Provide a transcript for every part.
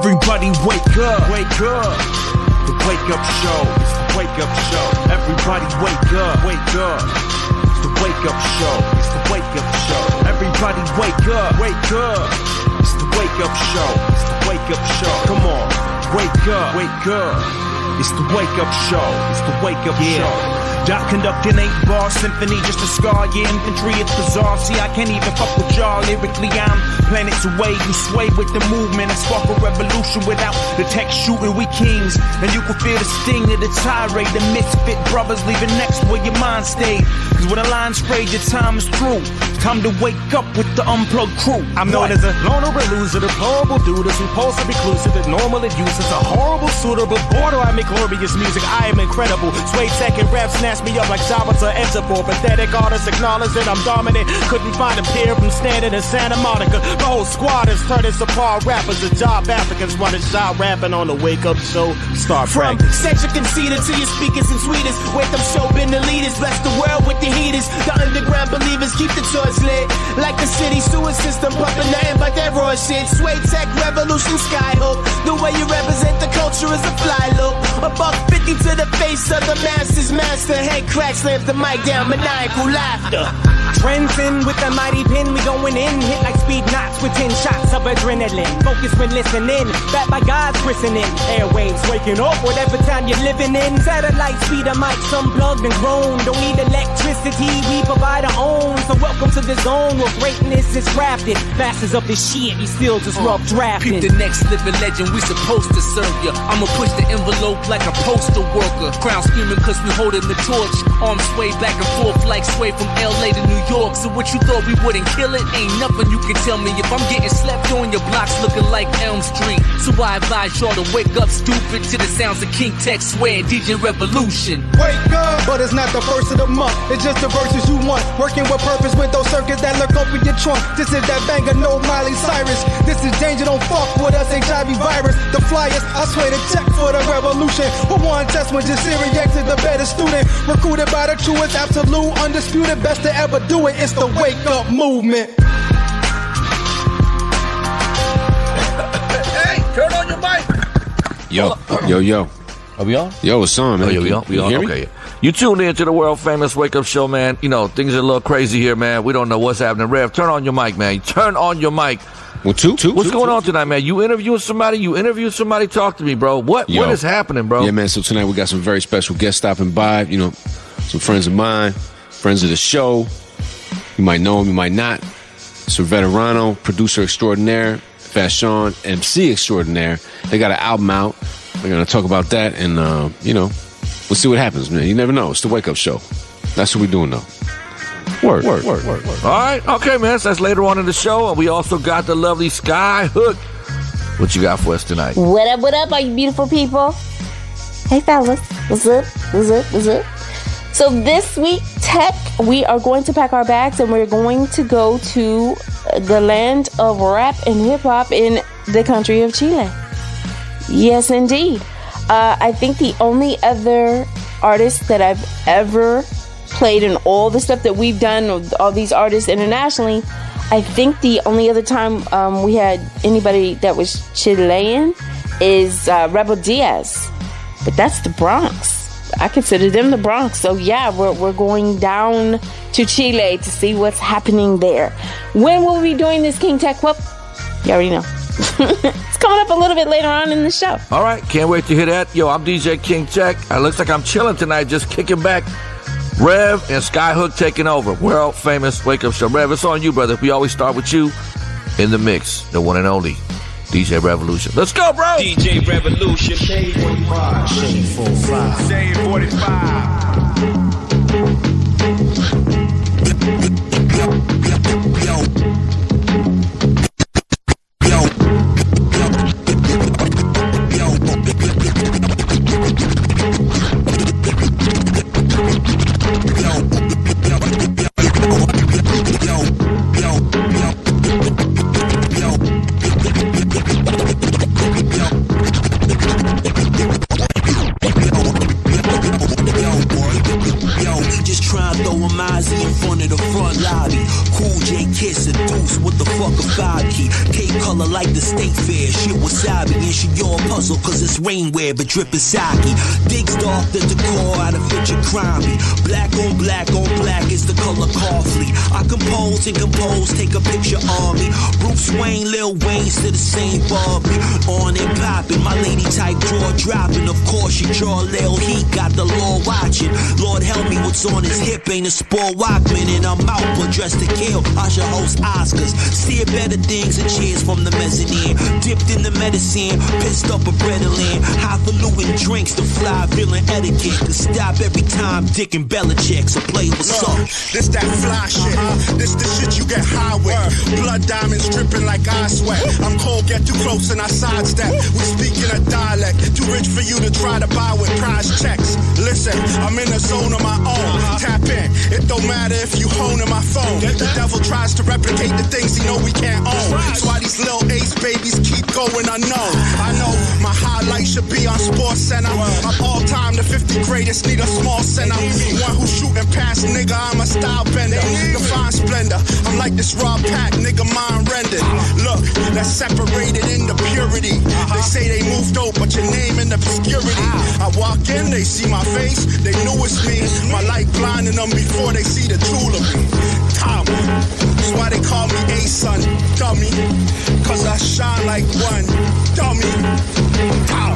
Everybody wake up, wake up. The wake up show, it's the wake up show. Everybody wake up, wake up. It's the wake up show, it's the wake up show. Everybody wake up, wake up. It's the wake up show, it's the wake up show. Come on, wake up, wake up. It's the wake up show, it's the wake up show. Doc conducting 8-bar symphony just to scar your infantry. It's bizarre, see I can't even fuck with y'all. Lyrically I'm planets away. You sway with the movement and spark a revolution. Without the tech shooting, we kings. And you can feel the sting of the tirade. The misfit brothers leaving next where your mind stayed. Cause when the line sprayed, your time is through. Time to wake up with the unplugged crew. I'm known as a loner loser, deplorable dude, a repulsive reclusive, abnormal abuse. It's a horrible suitable border. I make glorious music, I am incredible. Sway second rap snatch me up like Java to Interpol. Pathetic artists acknowledge that I'm dominant. Couldn't find a peer from standing in Santa Monica. The whole squad is turning apart rappers. The job Africans want to shot rapping on the wake up show. Start from central conceited to your speakers and tweeters. Wake up show been the leaders. Bless the world with the heaters. The underground believers keep the torch lit. Like the city sewer system pumping nothing but that raw shit. Sway tech revolution skyhook. The way you represent the culture is a fly look. $1.50 to the face of the master's master. Head crack slams the mic down, maniacal laughter. Trends in with the mighty pen, we going in. Hit like speed knots with 10 shots of adrenaline. Focus when listening, backed by God's christening. Airwaves waking up whatever time you're living in. Satellite speed of mics unplugged and grown. Don't need electricity, we provide our own. So welcome to the zone where greatness is crafted. Masters of this shit, you still just rough drafting. Peep the next living legend, we supposed to serve ya. I'ma push the envelope like a postal worker. Crown screaming cause we holding the torch. Arms sway back and forth like sway from LA to New York. So what you thought we wouldn't kill it? Ain't nothing you can tell me if I'm getting slept on your blocks looking like Elm Street. So I advise y'all to wake up stupid to the sounds of King Tech Sway and DJ Revolution. Wake up, but it's not the first of the month. It's just the verses you want. Working with purpose with those circuits that lurk up in your trunk. This is that banger, no Miley Cyrus. This is danger, don't fuck with us, HIV virus. The flyers, I swear to check for the revolution. Who one test when just react to the better student. Recruited by the truest, absolute, undisputed, best to ever do it. It's the wake up movement. Hey, turn on your mic. Yo. Are we on? Yo, what's on, man? Oh, yeah, we on? We on? Hear Okay. You tuned in to the world famous Wake Up Show, man. You know, things are a little crazy here, man. We don't know what's happening. Rev, turn on your mic, man. Turn on your mic. Well, What's going on tonight, man? You interviewing somebody? Talk to me, bro. What is happening, bro? Yeah, man. So tonight we got some very special guests stopping by. You know, some friends of mine, friends of the show. You might know him, you might not. It's a veterano, producer extraordinaire, fashion, MC extraordinaire. They got an album out. We're going to talk about that and, you know, we'll see what happens, man. You never know. It's the Wake Up Show. That's what we're doing, though. Word. All right. Okay, man. So that's later on in the show. And we also got the lovely Sky Hook. What you got for us tonight? What up, all you beautiful people? Hey, fellas. What's up? So this week, Tech, we are going to pack our bags and we're going to go to the land of rap and hip-hop in the country of Chile. Yes, indeed. I think the only other artist that I've ever played in all the stuff that we've done with all these artists internationally, I think the only other time we had anybody that was Chilean is Rebel Diaz. But that's the Bronx. I consider them the Bronx. So yeah, we're going down to Chile to see what's happening there. When will we be doing this, King Tech? Well, you already know. It's coming up a little bit later on in the show. All right, can't wait to hear that. Yo, I'm DJ King Tech. It looks like I'm chilling tonight, just kicking back. Rev and Skyhook taking over. World famous Wake Up Show. Rev, it's on you, brother. We always start with you in the mix. The one and only DJ Revolution. Let's go, bro. DJ Revolution. Shade 45. Shade 45. Shade 45. try and throw a Mozzie in front of the front lobby. Cool J Kiss and Deuce, what the fuck a 5 key? K color like the state fair, shit wasabi. And she all puzzle cause it's rainwear but drippin' sake. Digs dark the decor out of picture crimey. Black on black is the color coffee. I compose and compose, take a picture of me. Bruce Wayne, Lil Wayne, still the same Barbie. On and poppin', my lady type jaw dropping. Of course she draw Lil Heat, got the law watching. Lord help me, what's on his hip ain't a sport Walkman. And I'm out, but dressed to kill. I should host Oscars. See better things and cheers from the mezzanine. Dipped in the medicine, pissed up adrenaline. Highfalutin drinks, the fly villain etiquette. To stop every time Dick and Belichick. So play what's up. This that fly shit. This the shit you get high with. Blood diamonds dripping like eye sweat. I'm cold, get too close and I sidestep. We speaking a dialect. Too rich for you to try to buy with prize checks. Listen, I'm in a zone of my own. Tap in. It don't matter if you honing my phone. The devil tries to replicate the things he know we can't own. That's why these little ace babies keep going unknown. I know my highlight should be on Sports Center. I'm all time the 50 greatest, need a small center. One who's shooting past, nigga, I'm a style bender. Define splendor, I'm like this raw pack, nigga, mind rendered. Look, that's separated in the purity. They say they moved dope, but your name in the obscurity. I walk in, they see my face, they knew it's me. My light blinding them before they see the tool of me. Tom, that's why they call me A-Son, dummy. Cause I shine like one, dummy. Tom.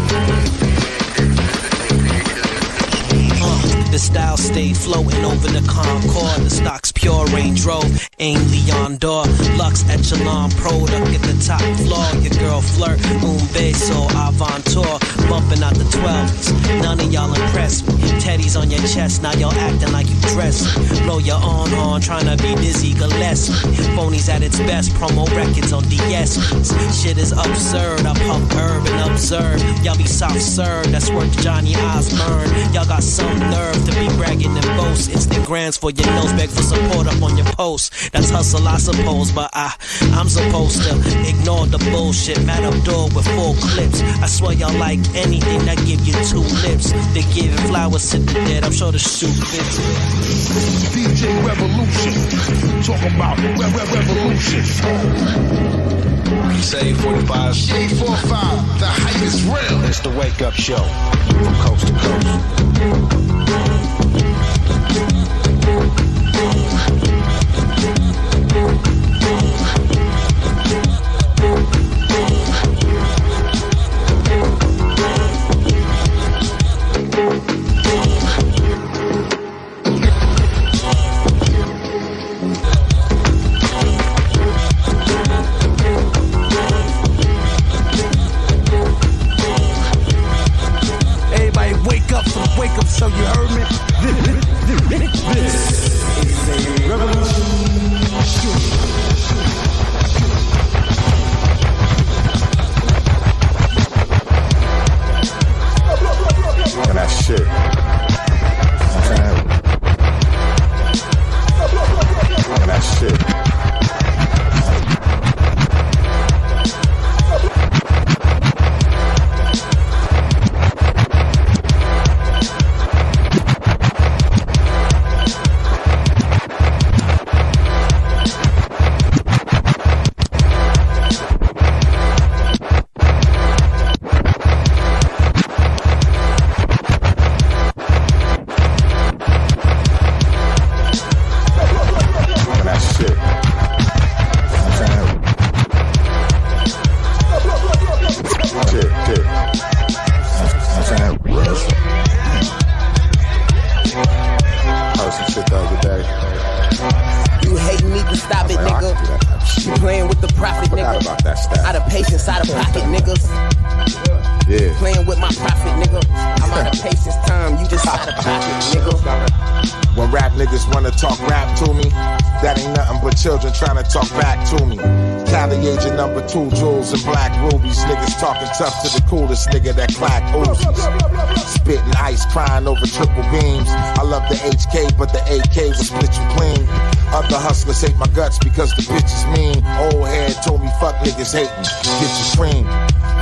The style stayed floating over the Concorde. The stock's pure Range Rover, aim Leon Dor. Lux Echelon product at the top floor. Your girl flirt, un beso, avantour. Bumping out the 12s, none of y'all impress me. Teddy's on your chest, now y'all acting like you dress me. Blow your own horn, trying to be Dizzy Gillespie. Phonies at its best, promo records on DSPs. Shit is absurd, I pump herb and observe. Y'all be soft served, that's worth Johnny Osbourne. Y'all got some nerve to be bragging and boast. Instagrams for your nose, beg for support up on your post. That's hustle, I suppose, but I'm supposed to ignore the bullshit. Mad Abdul with full clips. I swear y'all like anything that give you 2 lips. They giving flowers to the dead, I'm sure the shoe fits. DJ Revolution, talk about revolution. Shade 45. Shade 45, the hype is real. It's the Wake Up Show from coast to coast. Wake up, so you heard me? This is a revolution. And that shit. And that shit. Children trying to talk back to me. Cali agent number 2, jewels and black rubies. Niggas talking tough to the coolest nigga that clack Uzis. Spitting ice, crying over triple beams. I love the HK, but the AK will split you clean. Other hustlers hate my guts because the bitch is mean. Old head told me fuck niggas hating. Get your cream.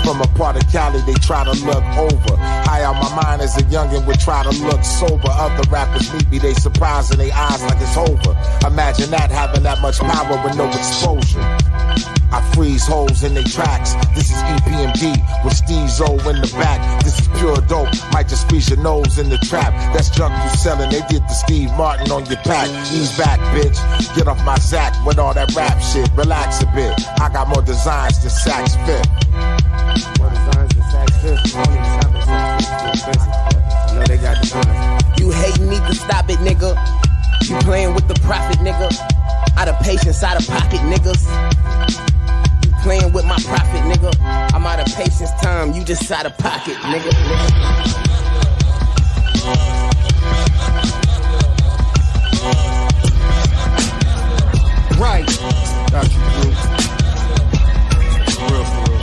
From a part of Cali, they try to look over. High on my mind as a youngin' would try to look sober. Other rappers meet me, they surprise in their eyes like it's over. Imagine that, having that much power with no exposure. I freeze holes in they tracks. This is EPMD with Steve-O in the back. This is pure dope, might just squeeze your nose in the trap. That's junk you selling, they did the Steve Martin on your pack. Ease back, bitch, get off my Zach with all that rap shit. Relax a bit, I got more designs than Saks Fifth. More designs than Saks Fifth. I don't even have a Saks Fifth. I know they got designs. You hating need to stop it, nigga. You playing with the profit, nigga. Out of patience, out of pocket, niggas. You playing with my profit, nigga. I'm out of patience time, you just out of pocket, nigga. Right. Got you, Drew. For real, for real.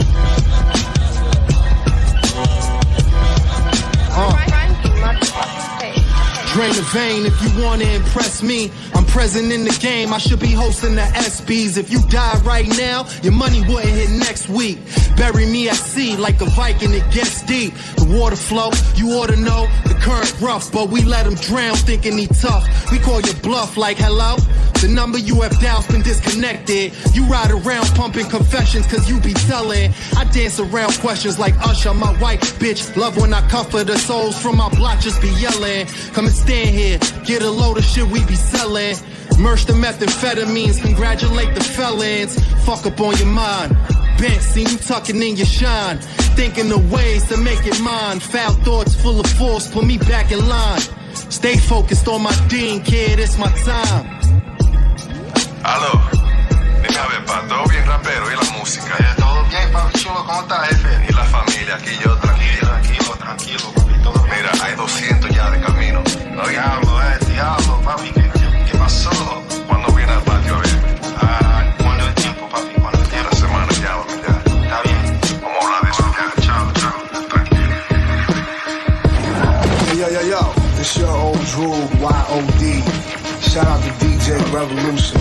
Drain the vein if you wanna impress me. I'm present in the game, I should be hosting the SBs. If you die right now, your money wouldn't hit next week. Bury me at sea like a Viking, it gets deep. The water flow, you ought to know. The current rough, but we let him drown thinking he tough. We call your bluff like hello. The number you have dial's been disconnected. You ride around pumping confessions cause you be telling. I dance around questions like Usher, my white bitch. Love when I comfort the souls from my block, just be yelling. Come and stand here, get a load of shit we be selling. Merch the methamphetamines, congratulate the felons. Fuck up on your mind. Bent, seen you tucking in your shine. Thinking of ways to make it mine. Foul thoughts full of force, put me back in line. Stay focused on my dean, kid, it's my time. Aló, dime a ver, pa, ¿todo bien, rapero? ¿Y la música? Todo bien, papi chulo, ¿cómo estás, jefe? ¿Y la familia? Aquí yo, tranquilo, papi, todo bien. Mira, hay 200 ya de camino. No, diablo, papi, ¿qué pasó? ¿Cuándo viene al patio a verme? ¿Cuándo es el tiempo, papi? ¿Cuándo es el tiempo? La semana ya, está bien. Vamos a hablar de eso ya, chao, tranquilo. Yo, this your old Drew, Y.O.D. Shout out to DJ Revolution.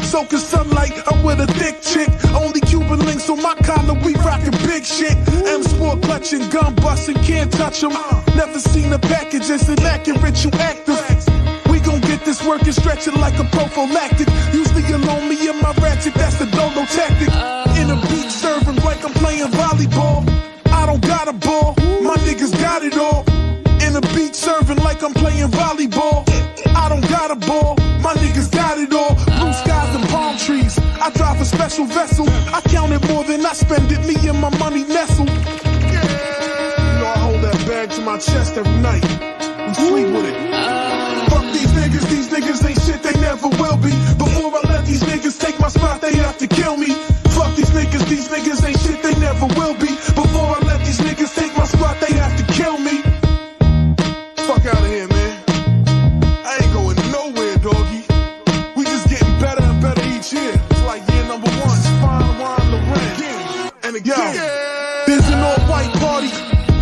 Soaking sunlight, I'm with a thick chick. Only Cuban links on my collar, we rockin' big shit. M-Sport clutching, gun bustin', can't touch 'em. Never seen a package as inaccurate, you active. We gon' get this work and stretch it like a prophylactic. Usually alone, me and my ratchet, that's the dolo tactic. In a beat serving like I'm playing volleyball. I don't got a ball, my niggas got it all. In a beat serving like I'm playing volleyball. I don't got a ball, my niggas got it all. Blue skies and palm trees, I drive a special vessel. I count it more than I spend it, me and my money nestle. You know I hold that bag to my chest every night. I'm sweet with it. Fuck these niggas ain't shit, they never will be. Before I let these niggas take my spot, they have to kill me. Fuck these niggas ain't shit, they never will be. Before I let these niggas take my spot, they have to kill me. Fuck out of here, man. I ain't going nowhere, doggy. We just getting better and better each year. It's like year number 1, Fine Wine Loren. And again, there's an all-white party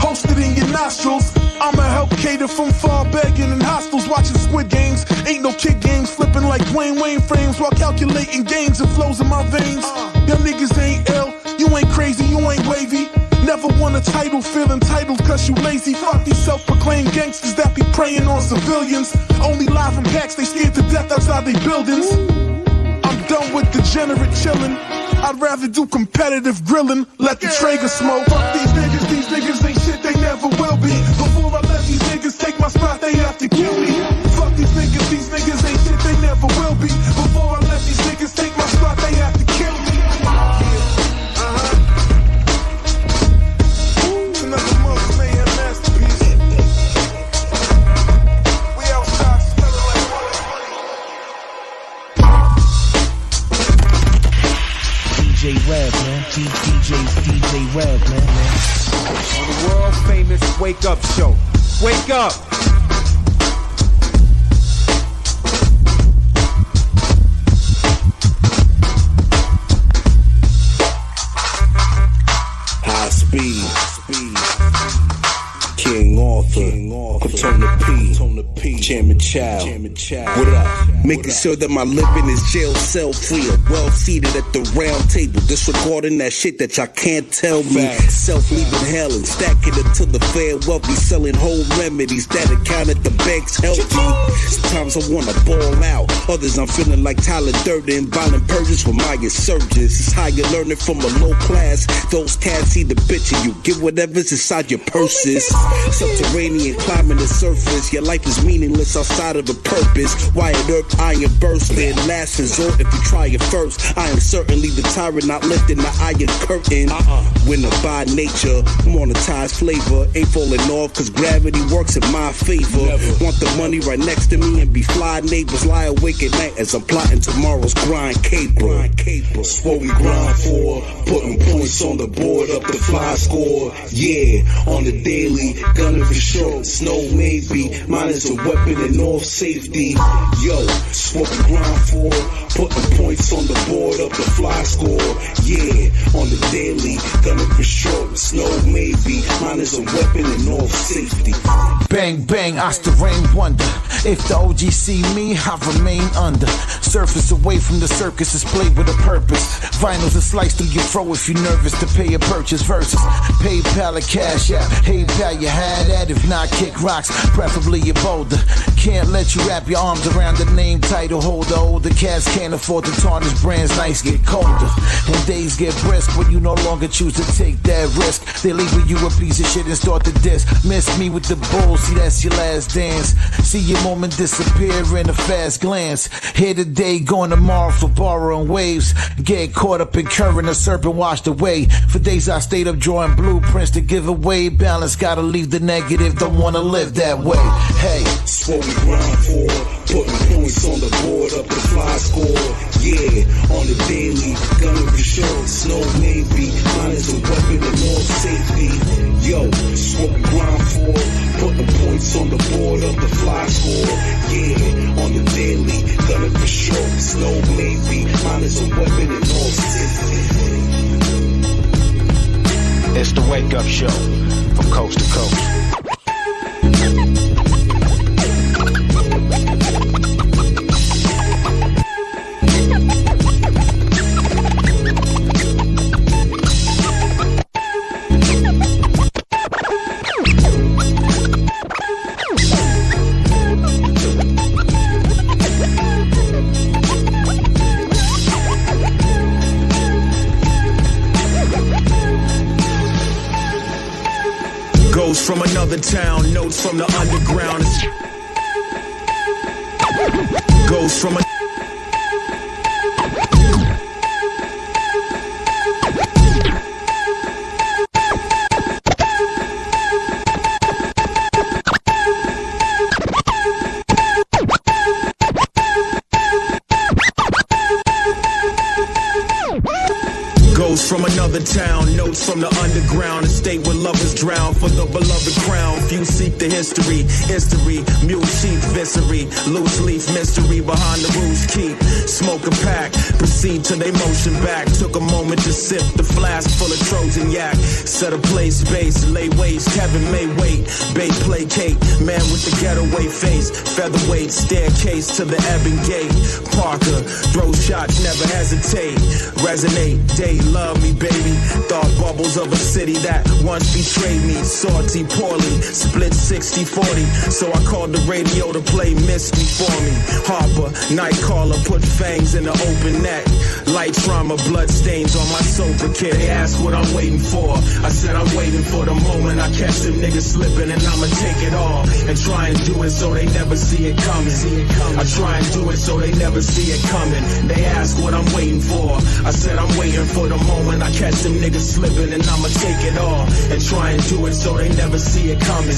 hosted in your nostrils. I'ma help cater from far begging in hostels, watching Squid Games. Ain't no kid games, flipping like Wayne frames while calculating gains and flows in my veins. Y'all niggas ain't ill, you ain't crazy, you ain't wavy. Never won a title, feel entitled cause you lazy. Fuck these self-proclaimed gangsters that be preying on civilians. Only live in packs, they scared to death outside they buildings. I'm done with degenerate chillin'. I'd rather do competitive grilling, let the Traeger smoke. Fuck these niggas ain't shit, they never will be. Before I let they have to kill me. Fuck these niggas ain't shit, they never will be. Before I let these niggas take my spot, they have to kill me. Another month, mayhem masterpiece. We outside smelling like DJ Rev, man. DJ Rev, man. On the world famous Wake Up Show. Wake up! High speed. King Arthur. Katona P. Chairman Chow. What up? Making sure that my living is jail cell free. Well seated at the round table. Disregarding that shit that y'all can't tell me. Self-leaving hell and stacking it to the fair wealthy. Selling home remedies that account at the banks help me. Sometimes I wanna ball out. Others I'm feeling like Tyler Durden. Violent purges for my insurgents. It's how you learn it from a low class. Those cats see the bitch in you. Get whatever's inside your purses. Subterranean climbing the surface. Your life is meaningless outside of a purpose. Wired earth, iron bursting. Last resort if you try it first. I am certainly the tyrant, not lifting the iron curtain. Winner by nature, monetized flavor. Ain't falling off cause gravity works in my favor. Want the money right next to me and be fly neighbors. Lie awake at night as I'm plotting tomorrow's grind caper. That's what we grind for. Putting points on the board up the fly score. Yeah, on the daily, gunning for sure. Snow maybe, mine is a weapon and off safety. Yo, that's what we grind for. Putting points on the board up the fly score. Yeah, on the daily, gunning for sure. Snow maybe, mine is a weapon and off safety. Bang, bang, I still rain wonder. If the OG see me, I remain under. Surface away from the circus is played with a purpose. Vinyls are sliced through your throat if you're nervous to pay a purchase. Versus PayPal or Cash App. Hey pal, you had that. If not, kick rocks, preferably you're bolder. Can't let you wrap your arms around the name title holder. Older cats can't afford to tarnish brands. Nights get colder and days get brisk when you no longer choose to take that risk. They leave with you a piece of shit and start to diss. Miss me with the bull, see that's your last dance. See your moment disappear in a fast glance. Here today, going tomorrow for borrowing waves. Get caught up in current, a serpent washed away. For days I stayed up drawing blueprints to give away. Balance, gotta leave the negative, don't wanna live that way. Hey, that's what we grind for. Putting points on the board up the fly score. Yeah, on the daily, gunning for sure. Snow maybe, mine is a weapon and more safety. Yo, that's what we grind for. Putting points on the board up the fly score. Yeah, on the daily, gunning for sure. Snow maybe, mine is a weapon and more safety. It's the Wake Up Show from coast to coast. From another town, notes from the underground. Goes from a from another town, notes from the underground, a state where lovers drown for the beloved crown. Few seek the history, mule sheep, viscery, loose leaf mystery behind the rouge keep. Smoke a pack, proceed to they motion back. Took a moment to sip the flask full of Trojan yak. Set a place, base, lay waste. Kevin may wait, bait placate. Man with the getaway face, featherweight staircase to the ebon gate. Parker, throw shots, never hesitate. Resonate, day love me, baby. Thought bubbles of a city that once betrayed me. Salty, poorly, split 60-40. So I called the radio to play Miss Me for me. Harper, night caller, put fangs in the open neck. Light trauma, blood stains on my sofa kit. They ask what I'm waiting for. I said I'm waiting for the moment I catch them niggas slipping, and I'ma take it all and try and do it so they never see it coming. I try and do it so they never see it coming. They ask what I'm waiting for. I said I'm waiting for the moment I catch them niggas slipping, and I'ma take it all and try and do it so they never see it coming.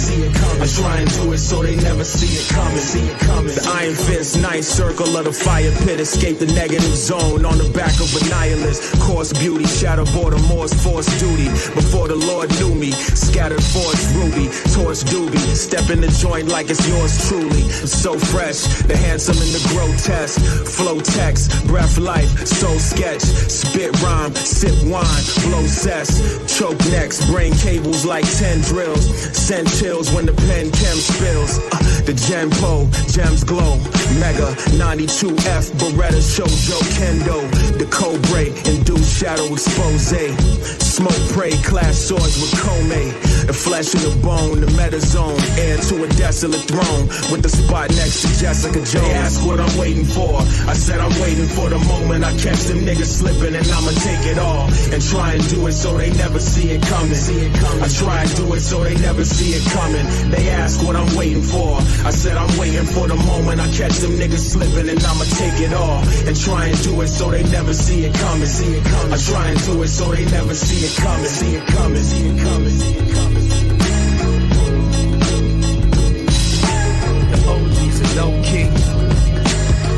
I try and do it so they never see it coming. The iron fist, ninth circle of the fire pit. Escape the negative zone on the back of a nihilist. Coarse beauty, shadow Baltimore's forced duty. Before the Lord knew me, scattered force ruby, torch doobie. Step in the joint like it's yours truly. So fresh, the handsome and the grotesque. Flow text, breath life, soul sketch. Spit rhyme, sip wine, blow cess. Choke necks, brain cables like 10 drills. Send chills when the pen chem spills. The Genpo, gems glow. Mega 92F, Beretta Shoujo Kendo. The Cobra, induced shadow expose. Smoke prey, clash swords with Kome. The flesh of the bone, the metazone. Heir to a desolate throne. With the spot next to Jessica Jones. They ask what I'm waiting for. I said I'm waiting for the moment I catch them niggas slipping, and I'ma take it all and try and do it so they never see it coming. I try and do it so they never see it coming. They ask what I'm waiting for. I said I'm waiting for the moment I catch them niggas slipping, and I'ma take it all and try and do it so they never see it coming. I try and do it so they never see it coming. The OGs are low key.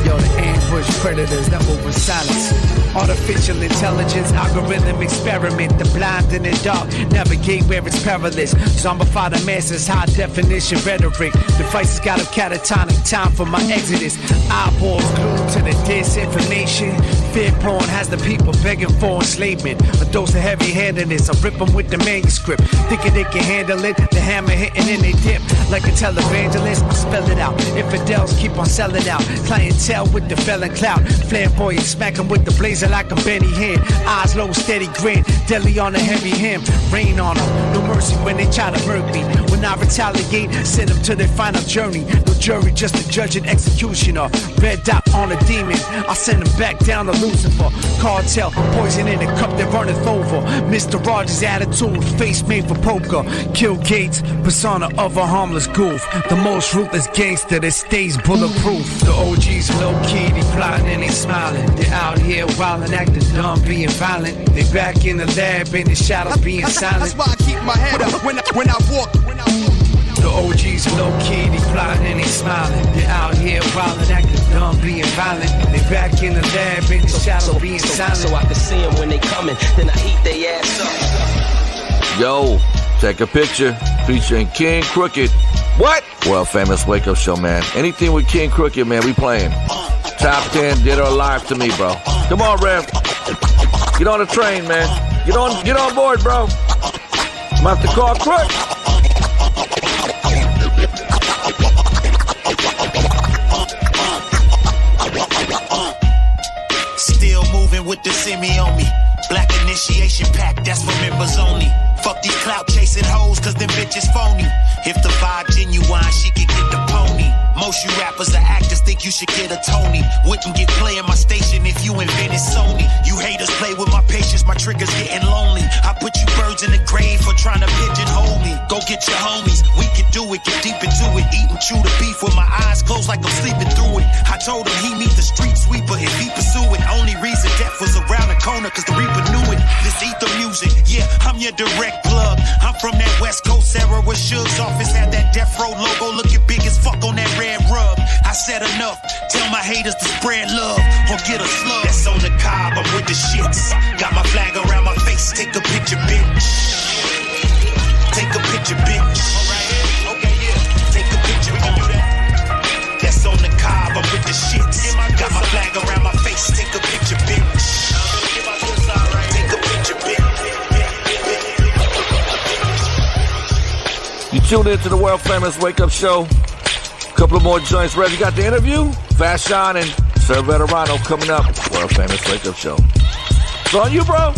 Yo, the ambush predators that move in silence. Artificial intelligence, algorithm experiment. The blind and the dark navigate where it's perilous. Zombify the masses, high definition rhetoric. Devices got them catatonic, time for my exodus. Eyeballs glued to the disinformation. Fear porn has the people begging for enslavement. A dose of heavy handedness, I rip them with the manuscript. Thinking they can handle it, the hammer hitting and they dip. Like a televangelist, I spell it out. Infidels keep on selling out. Clientele with the felon clout. Flamboyant, smack them with the blazer like a Benny Hinn. Eyes low, steady grin. Deli on a heavy hem. Rain on them. No mercy when they try to murk me. When I retaliate, send them to their final journey. No jury, just a judge and executioner. Red dot on a demon. I send them back down to Lucifer. Cartel, poison in the cup that runneth over. Mr. Rogers' attitude, face made for poker. Kill Gates, persona of a harmless goof. The most ruthless gangster that stays bulletproof. The OGs low-key, they plotting and they smiling. They're out here wildin', acting dumb, being violent. They back in the lab, in the shadows, being silent. That's why I keep my head up when I walk. The OGs low-key, they plotting and they smiling. They're out here wildin', acting dumb, being violent. They back in the lab, in the shadows, being silent. So I can see them when they coming, then I heat they ass up. Yo, take a picture featuring King Crooked. What? World famous wake up show, man. Anything with King Crooked, man, we playing. Top 10, dead or alive to me, bro. Come on, Rev. Get on the train, man. Get on board, bro. I'm about to call Crook. Still moving with the semi on me. Black initiation pack, that's for members only. Fuck these clout chasing hoes, cause them bitches phony. If the vibe genuine, she could get the pony. Most you rappers or actors think you should get a Tony. Wouldn't get play in my station if you invented Sony. You haters play with my patience, my trigger's getting lonely. I put you birds in the grave for trying to pigeonhole me. Go get your homies, we can do it, get deep into it. Eat and chew the beef with my eyes closed like I'm sleeping through it. I told him he meet the street sweeper if he pursue it. Only reason death was around the corner cause the Reaper knew it. This ether music, yeah, I'm your direct plug. I'm from that West Coast era where Suge's office had that Death Row logo looking big as fuck on that red rug. I said enough, tell my haters to spread love or get a slug. That's on the cob, I'm with the shits. Got my flag around my face, take a picture, bitch. Take a picture, bitch. Okay, yeah, take a picture, we can do that. That's on the cob, I'm with the shits. Got my flag around my face, take a picture, bitch. Take a picture, bitch. You tuned into the world famous wake up show. Couple of more joints. Rev, you got the interview? Fashion and Sir Veterano coming up. World famous wake up show. It's on you, bro.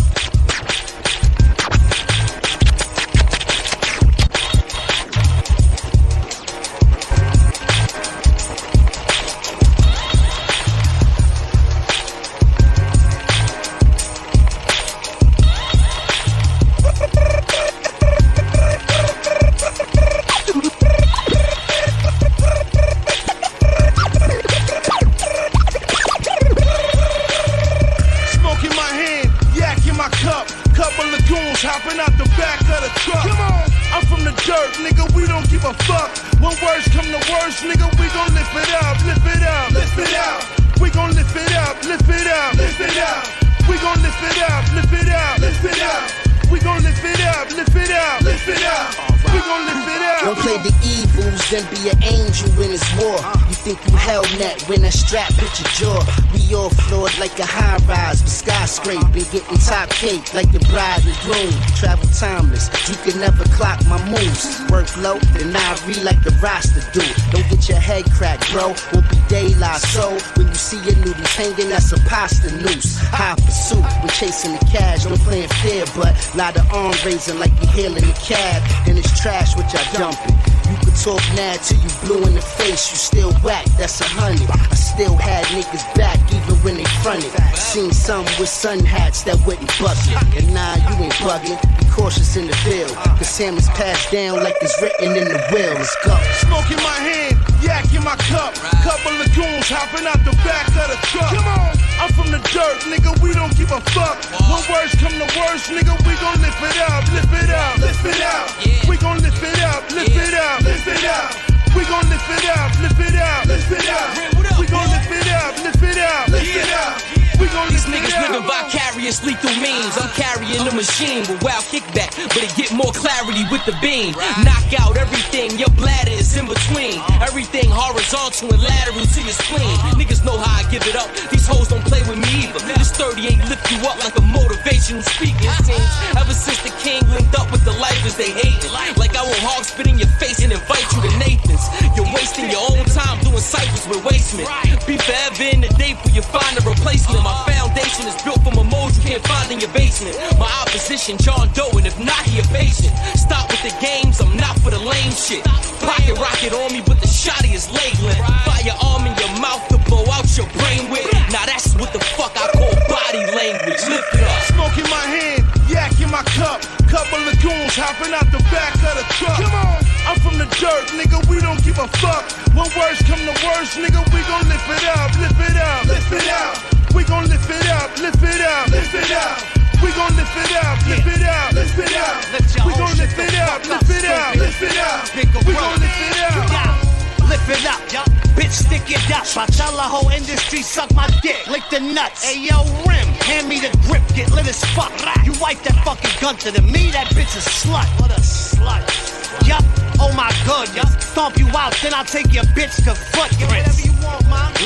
goons hopping out the back of the truck. Come on. I'm from the dirt, nigga, we don't give a fuck. When words come to worst, nigga, we gon' lift it up, lift it up, lift it up. We gon' lift it up, lift it up, lift it up. We gon' lift it up, lift it up, lift it up. We gon' lift it up, lift it up, lift it up. We gon' lift it up. Don't play the evils, then be an angel in this war. You think you held net when that strap hit your jaw. We all floored like a high rise, but skyscraping, getting top cake like the bride and groom. Travel timeless, you can never clock my moves. Work low, then I read like the roster do. Don't get your head cracked, bro. Won't be daylight. So when you see your noodles hanging, that's a pasta noose. High pursuit when chasing the cash, don't play in fear, but lot of arm raising like you hailing the cab. And it's trash which I dump it. You could talk mad till you blue in the face, you still whack, that's 100. I still had niggas back even when they fronted. Seen some with sun hats that wouldn't bust it. And nah, you ain't bugging, be cautious in the field, cause Sam is passed down like it's written in the will. Let's go. Smoke in my hand, yak in my cup. Couple of goons hopping out the back of the truck. Come on. I'm from the dirt, nigga, we don't give a fuck. When words come to worst, nigga, we gon' lift it up, lift it up, lift it up. We gon' lift it up, lift it up, lift it up. We gon' lift it up, lift it up, lift it up. We gon' lift it up, lift it up, lift it up. These niggas living vicariously through memes. I'm carrying the machine with wild kickback, but it get more clarity with the beam. Knock out everything, your bladder is in between. Everything horizontal and lateral to your spleen. Niggas know how I give it up. These hoes don't play with me either. This 38 lift you up like a motivational speaking team. Ever since the king linked up with the lifers, they hate it. Like I will hog spit in your face and invite you to Nathan's. You're wasting your own time doing cyphers with wastemen. Be forever in the day for you find a replacement. My foundation is built from a mold you can't find in your basement. My opposition, John Doe, and if not, he a patient. Stop with the games, I'm not for the lame shit. Pocket rocket on me, but the shotty is labeling. Firearm in your mouth to blow out your brain with. Now that's what the fuck I call body language. Lift it up. Smoke in my hand, yak in my cup. Couple of goons hopping out the back of the truck. Come on. I'm from the dirt, nigga, we don't give a fuck. When words come to worst, nigga, we gon' lift it up, lift it up, lift it up. We gon' lift it up, lift it up, lift it up. We gon' lift it up, lift it up, lift it up. We gon' lift it up, lift it up, lift it up. We gon' lift it up. Lift it up, bitch, stick it up. I tell the whole industry, suck my dick, lick the nuts. Hey yo, Rim, hand me the grip, get lit as fuck. You wipe that fucking gun to the me, that bitch a slut. What a slut. Yup, oh my goodness. Stomp you out, then I'll take your bitch to footprints.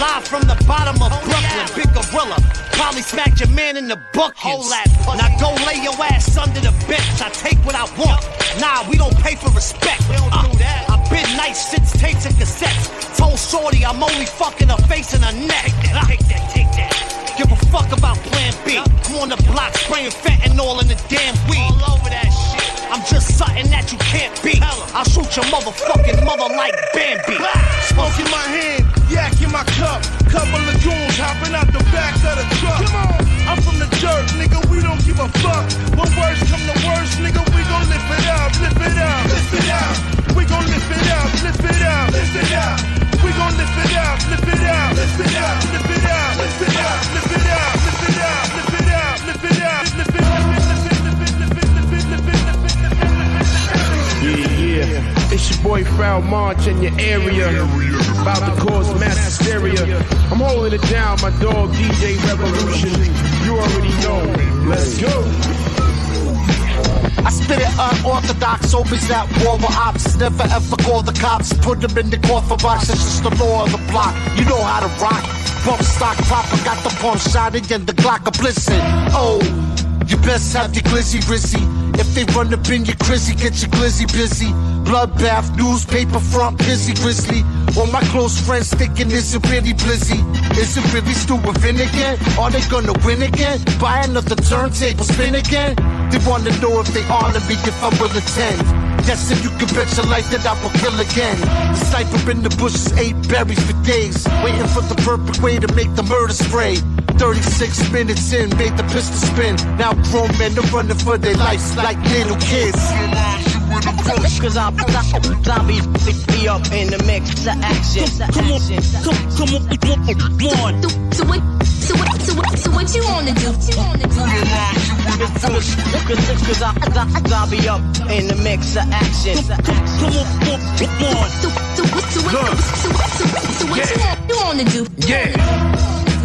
Live from the bottom of Brooklyn, big gorilla. Probably smacked your man in the bookings. Now go lay your ass under the bench. I take what I want. Nah, we don't pay for respect. We don't do that. I've been nice, shits, tapes, and cassettes. Told Shorty I'm only fucking her face and her neck. Take that. Give a fuck about Plan B. I'm on the block spraying fentanyl in the damn weed. All over that shit. I'm just something that you can't beat. I'll shoot your motherfucking mother like Bambi. Smoke in my hand, yak in my cup. Couple of goons hopping out the back of the truck. Come on. I'm from the dirt, nigga, we don't give a fuck. When words come to worst, nigga, we gon' lift it up, lift it up, lift it up. We gon' lift it up, lift it up, lift it up. We gon' lift it up, lift it up, lift it up, lift it up, lift it up, lift it up, lift it up, lift it up, lift it up, lift it up. Yeah, it's your boy Foul March in your area, about to cause mass hysteria. I'm holding it down, my dog DJ Revolution. You already know. Let's go. I spit it unorthodox, always at war with ops. Never ever call the cops, put them in the coffin box. That's just the law of the block. You know how to rock. Bump stock proper, got the pump shotty and the Glock a blizzard. Oh, you best have your glizzy rizzy. If they run up in your crizzy, get your glizzy busy. Bloodbath, newspaper front, busy grizzly. All my close friends thinking, is it really blizzy? Is it really Stu with again? Are they gonna win again? Buy another turntable, spin again? They wanna know if they honor me, if I will attend. Yes, and you can bet your life that I will kill again. The sniper in the bushes ate berries for days, waiting for the perfect way to make the murder spray. 36 minutes in, made the pistol spin. Now grown men are running for their lives like little kids. Cause I'm zombies, be up in the mix, the action. Come on. So what you wanna do? Cause I'll be up in the mix of action. Come on. So what you want to do? Yeah.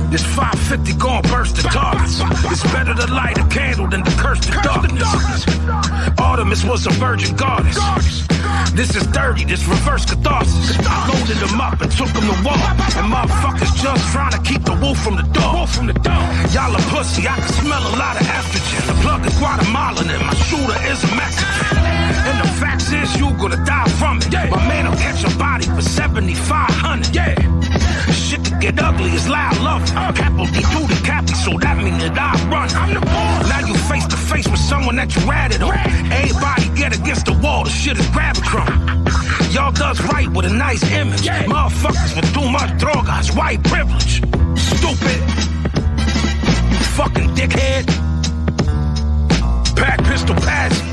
This 550 gon' burst the targets. It's better to light a candle than to curse the darkness. Artemis was a virgin goddess. This is dirty, this reverse catharsis. Loaded them up and took them to war. And motherfuckers just trying to keep the wolf from the door. Y'all a pussy, I can smell a lot of estrogen. The plug is Guatemalan and my shooter is a Mexican. And the facts is you gonna die from it. My man will catch a body for 7,500. Yeah. Shit to get ugly is loud love. Capo D to the cappy, so that means that I run. Now you face to face with someone that you ratted on. Everybody get against the wall, the shit is Gravitron. Y'all does right with a nice image. Motherfuckers with too much droga, it's white privilege. Stupid. You fucking dickhead. Pack pistol Patsy.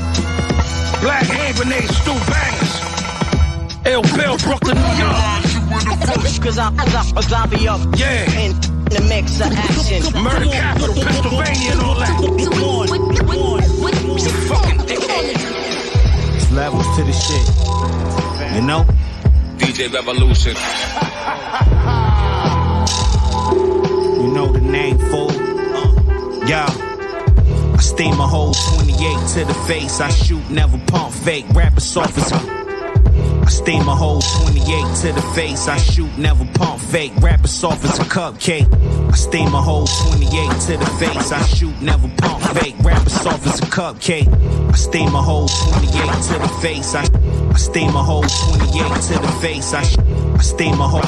Black hand grenades, stew bangers. L. Bell, Brooklyn, New York. Cause I'll be up in the mix of action. Murder capital, Pennsylvania and all that. Fucking dickhead. It's levels to the shit. You know? DJ Revolution. You know the name, fool. Yo. I steam a whole 28 to the face. I shoot, never pump fake. Rapper soft as I steam a whole 28 to the face. I shoot, never pump fake. Rapper soft as a cupcake. I steam a whole 28 to the face. I shoot, never pump fake. Rapper soft as a cupcake. I steam a whole 28 to the face. I steam a whole 28 to the face. I steam a whole.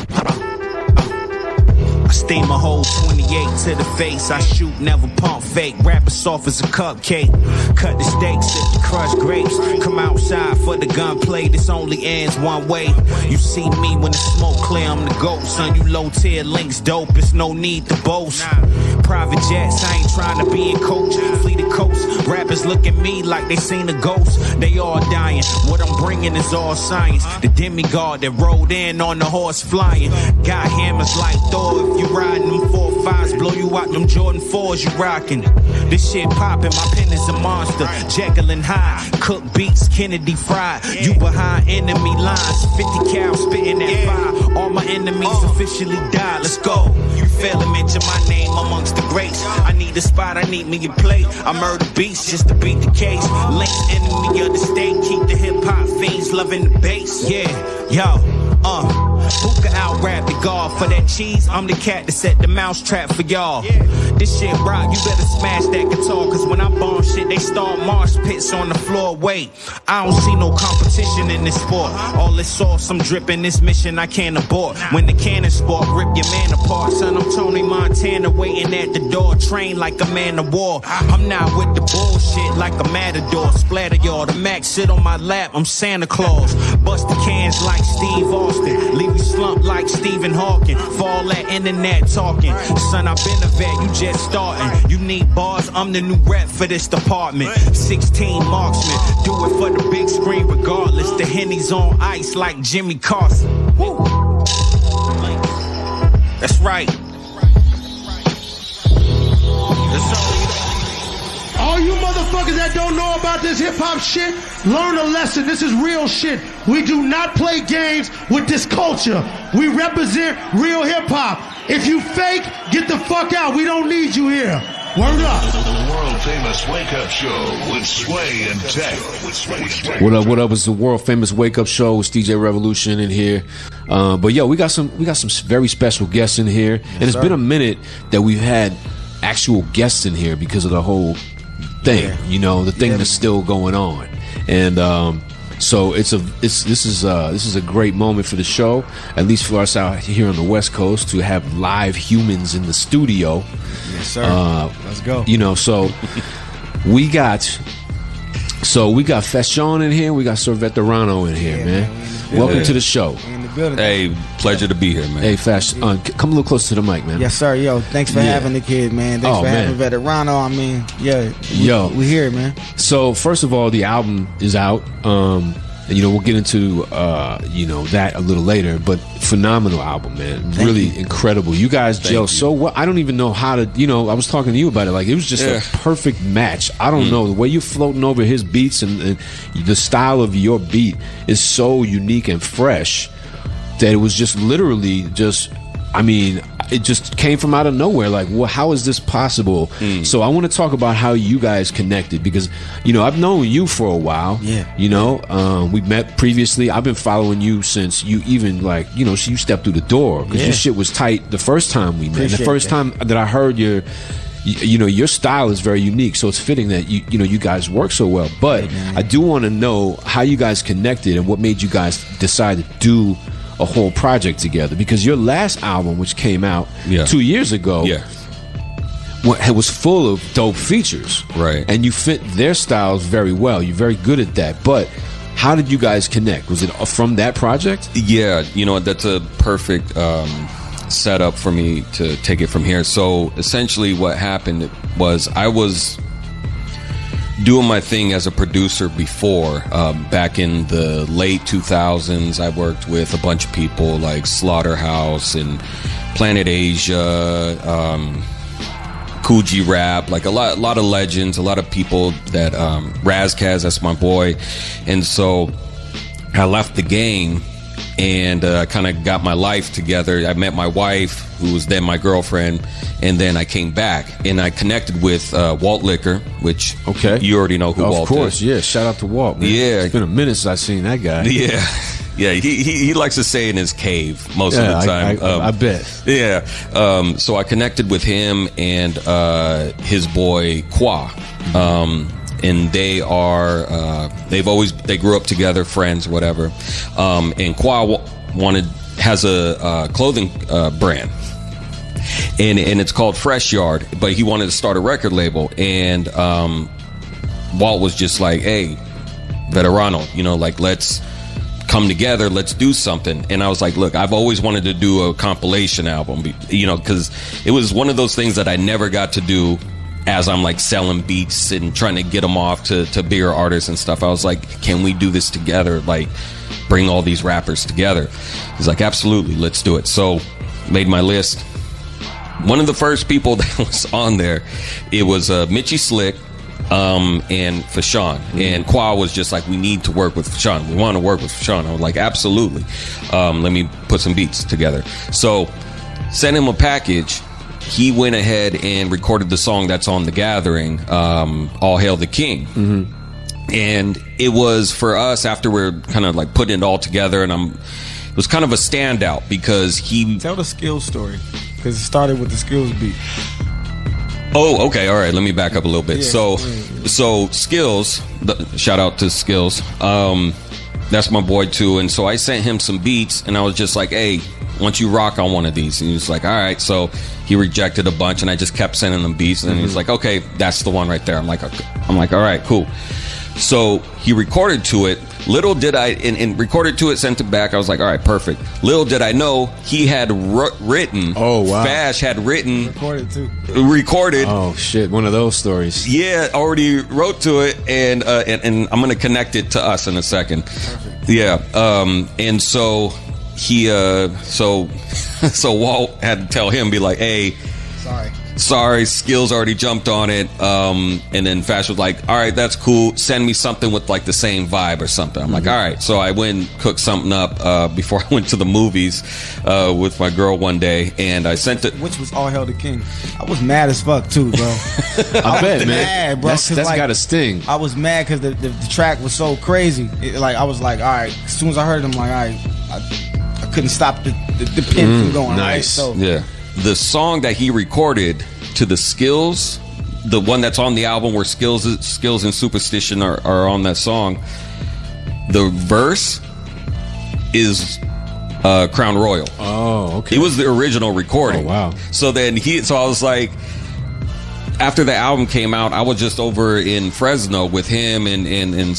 I steam a whole 28 to the face. I shoot, never pump fake. Rapper soft as a cupcake. Cut the steak, sip the crushed grapes. Come outside for the gunplay. This only ends one way. You see me when the smoke clear, I'm the GOAT. Son, you low tier links dope. It's no need to boast. Private jets, I ain't trying to be a coach. Flee the coast. Rappers look at me like they seen a ghost. They all dying. What I'm bringing is all science. The demigod that rode in on the horse flying. Got hammers like Thor. If you riding them 4-5s, blow you out them Jordan 4s you rocking. This shit poppin', my pen is a monster. Jekyll and Hyde, cook beats, Kennedy fried. You behind enemy lines, 50 cal spitting that fire. All my enemies officially died. Let's go. You fail to mention my name amongst the greats. I need a spot, I need me a plate. I murder beats just to beat the case. Links enemy of the state, keep the hip hop fiends loving the bass. Yeah, yo. Who can out rap the guard for that cheese? I'm the cat that set the mouse trap for y'all. This shit rock, you better smash that guitar. Cause when I bomb shit, they start marsh pits on the floor. Wait, I don't see no competition in this sport. All this sauce I'm dripping, this mission I can't abort. When the cannon spark, rip your man apart. Son, I'm Tony Montana waiting at the door. Train like a man of war. I'm not with the bullshit like a matador. Splatter y'all, the Mac sit on my lap, I'm Santa Claus. Bust the cans like Steve Austin. Leave you slumped like Stephen Hawking. Fall that internet talking. Son, I've been a vet, you just starting. You need bars, I'm the new rep for this department. 16 marksman, do it for the big screen regardless. The Henny's on ice like Jimmy Carson. Woo. That's right. All you motherfuckers that don't know about this hip-hop shit, learn a lesson. This is real shit. We do not play games with this culture. We represent real hip-hop. If you fake, get the fuck out. We don't need you here. Word up. The world-famous wake-up show with Sway and Tech. What up? It's the world-famous wake-up show. It's DJ Revolution in here. But yo, we got some very special guests in here. And it's been a minute that we've had actual guests in here because of the whole thing, you know, the thing that's still going on, and so this is a great moment for the show, at least for us out here on the West Coast, to have live humans in the studio. Yes, sir. Let's go. You know, so we got Fashion in here, we got Sir Veterano in here, man. Welcome to the show. Hey, pleasure to be here, man. Hey, Fashion, come a little closer to the mic, man. Yes, sir. Yo, thanks for having the kid, man. Thanks for having Veterano. I mean, we here, man. So, first of all, the album is out. And, we'll get into that a little later, but phenomenal album, man. Really incredible. You guys gel so well. I don't even know how to, I was talking to you about it. Like, it was just a perfect match. I don't know. The way you're floating over his beats and the style of your beat is so unique and fresh that it was just literally it just came from out of nowhere. Like, well, how is this possible? So I want to talk about how you guys connected, because I've known you for a while. We met previously. I've been following you since you even you stepped through the door, because your shit was tight the first time we met. And the first time that I heard your style is very unique, so it's fitting that you guys work so well. But I do want to know how you guys connected and what made you guys decide to do a whole project together, because your last album, which came out 2 years ago, it was full of dope features, right? And you fit their styles very well. You're very good at that. But how did you guys connect? Was it from that project? Yeah, that's a perfect setup for me to take it from here. So essentially what happened was I was doing my thing as a producer before. Back in the late 2000s, I worked with a bunch of people like Slaughterhouse and Planet Asia, Coogee Rap, like a lot of legends, a lot of people that Razkaz, that's my boy. And so I left the game and kind of got my life together. I met my wife, who was then my girlfriend, and then I came back and I connected with Walt Liquor, which you already know who Walt is. Of course, yeah. Shout out to Walt, man. Yeah. It's been a minute since I've seen that guy. Yeah. Yeah, he likes to stay in his cave most of the time. I bet. Yeah. So I connected with him and his boy Kwa. And they grew up together, friends, whatever. And Kwa has a clothing brand, and it's called Fresh Yard. But he wanted to start a record label, and Walt was just like, "Hey, Veterano, let's come together, let's do something." And I was like, "Look, I've always wanted to do a compilation album, because it was one of those things that I never got to do." As I'm selling beats and trying to get them off to bigger artists and stuff, I was like, can we do this together? Bring all these rappers together. He's like, absolutely, let's do it. So made my list. One of the first people that was on there, it was Mitchie Slick and Fashawn. And Kwa was just like, we need to work with Fashawn. We want to work with Fashawn. I was like, absolutely. Let me put some beats together. So sent him a package. He went ahead and recorded the song that's on The Gathering, All Hail the King. And it was, for us, after we're kind of putting it all together, and it was kind of a standout because he... Tell the Skills story, because it started with the Skills beat. Oh, okay, all right, let me back up a little bit. So Skills, shout out to Skills, that's my boy too, and so I sent him some beats, and I was just like, hey, once you rock on one of these, and he was like, all right. So he rejected a bunch, and I just kept sending him beats, and he's like, okay, that's the one right there. I'm like, all right, cool. So he recorded to it. Little did I, and recorded to it, sent it back. I was like, all right, perfect. Little did I know he had written. Oh wow. Fash had written. Recorded. Oh shit, one of those stories. Yeah, already wrote to it, and I'm gonna connect it to us in a second. Perfect. Yeah. And so he so Walt had to tell him, be like, hey, sorry, Skills already jumped on it. And then Fash was like, all right, that's cool, send me something with the same vibe or something. I'm like, all right. So I went and cooked something up before I went to the movies with my girl one day, and I sent it, which was All Hail the King. I was mad as fuck too, bro. I bet, man. Mad, bro, that's got a sting. I was mad because the track was so crazy. I was like, all right, as soon as I heard it, I'm like, all right, I couldn't stop the pen from going. Nice. Right? So yeah. The song that he recorded to the Skills, the one that's on the album where Skills and Superstition are on that song, the verse is Crown Royal. Oh, okay. It was the original recording. Oh, wow. So then so I was like, after the album came out, I was just over in Fresno with him and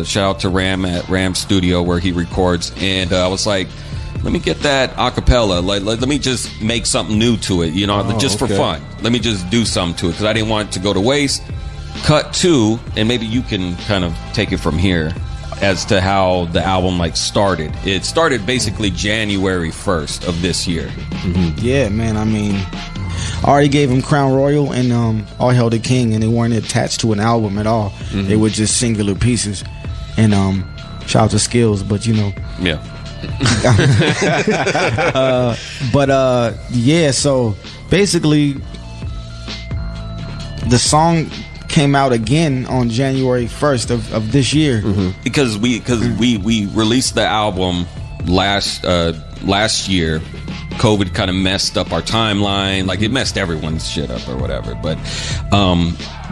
shout out to Ram at Ram Studio where he records, and I was like, let me get that acapella. Let me just make something new to it, just for fun. Let me just do something to it because I didn't want it to go to waste. Cut 2, and maybe you can kind of take it from here. as to how the album like started. It started basically January 1st of this year. Yeah, man. I mean, I already gave him Crown Royal and All Hail the King, and they weren't attached to an album at all. They were just singular pieces. And shout out to Skills, but you know. Yeah. Yeah, so basically the song came out again on January 1st of this year. Because we released the album last year. COVID kind of messed up our timeline, like it messed everyone's shit up or whatever, but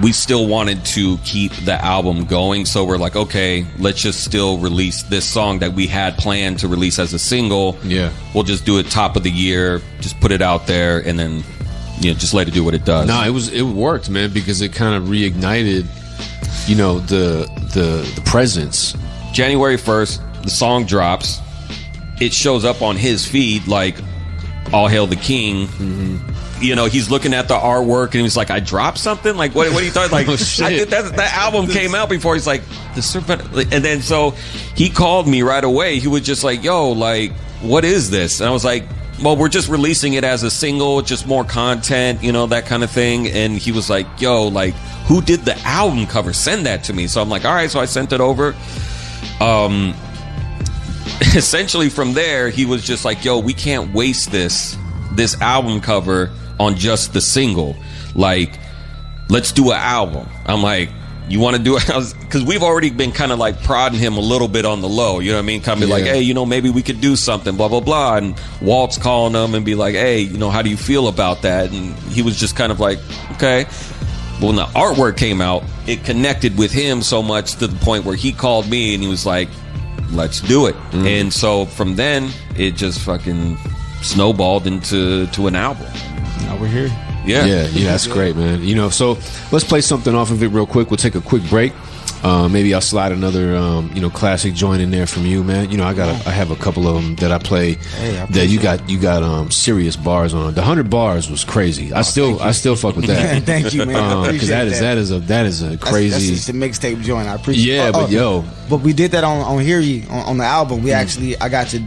we still wanted to keep the album going, so we're like, okay, let's just still release this song that we had planned to release as a single. Yeah, we'll just do it top of the year, just put it out there, and then just let it do what it does. No, it worked, man, because it kind of reignited, the presence. January 1st, the song drops. It shows up on his feed like All Hail the King. He's looking at the artwork and he's like, I dropped something? Like, what are you talking? Like, that album came out before. He's like, and then so he called me right away. He was just like, yo, like, what is this? And I was like, well, we're just releasing it as a single, just more content, that kind of thing. And he was like, yo, like, who did the album cover? Send that to me. So I'm like, all right. So I sent it over. Essentially from there, he was just like, yo, we can't waste this album cover on just the single. Like, let's do an album. I'm like, you want to do it? Because we've already been kind of like prodding him a little bit on the low, you know what I mean? Kind of be like, hey, maybe we could do something, blah, blah, blah. And Walt's calling him and be like, hey, how do you feel about that? And he was just kind of like, okay. But when the artwork came out, it connected with him so much to the point where he called me and he was like, let's do it. And so from then, it just fucking snowballed into an album. Now we're here. Yeah, that's great, man. So let's play something off of it real quick. We'll take a quick break. Maybe I'll slide another, classic joint in there from you, man. I have a couple of them that I play that you got serious bars on. The 100 bars was crazy. I still fuck with that. Thank you, man. Because that is a crazy. That's just a mixtape joint. I appreciate. Yeah, but we did that on Hear You on the album. We I got to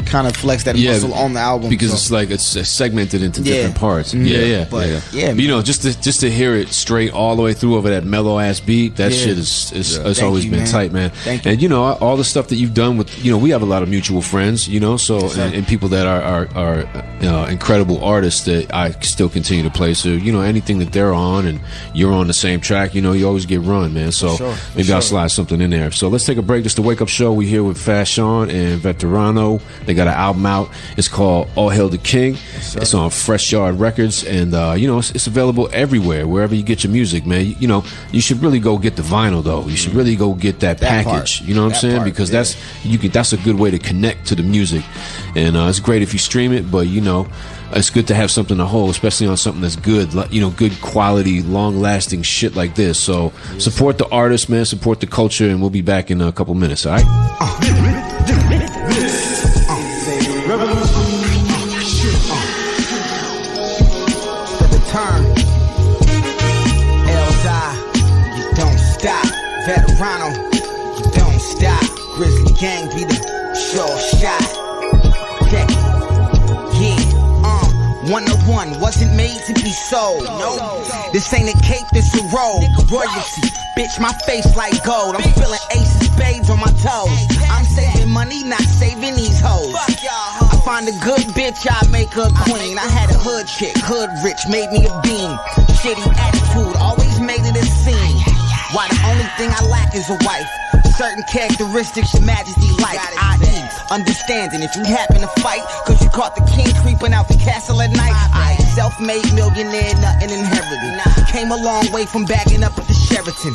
kind of flex that muscle on the album because it's segmented into different parts. But just to hear it straight all the way through over that mellow ass beat, that shit it's always been tight, man. And all the stuff that you've done with we have a lot of mutual friends, so and people that are incredible artists that I still continue to play. So anything that they're on and you're on the same track, you always get run, man. So maybe I'll slide something in there. So let's take a break. This is the Wake Up Show. We here with Fashion and Veterano. They got an album out. It's called All Hail the King. It's on Fresh Yard Records, and it's available everywhere, wherever you get your music, man. You should really go get the vinyl though. You should really go get that package. You know what I'm saying? Because that's a good way to connect to the music, and it's great if you stream it. But it's good to have something to hold, especially on something that's good, good quality, long lasting shit like this. So support the artist, man. Support the culture, and we'll be back in a couple minutes. All right. Veterano, you don't stop. Grizzly gang be the sure shot. Okay. Yeah, 101 wasn't made to be sold. No, this ain't a cape, this a roll. Royalty, bitch, my face like gold. I'm spilling aces, spades on my toes. I'm saving money, not saving these hoes. I find a good bitch, I make her queen. I had a hood chick, hood rich, made me a beam. Shitty attitude, always made it a scene. Why the only thing I lack is a wife. Certain characteristics your majesty like. I.e. understanding if you happen to fight, cause you caught the king creeping out the castle at night. I self-made millionaire, nothing inherited. Came a long way from bagging up at the Sheraton.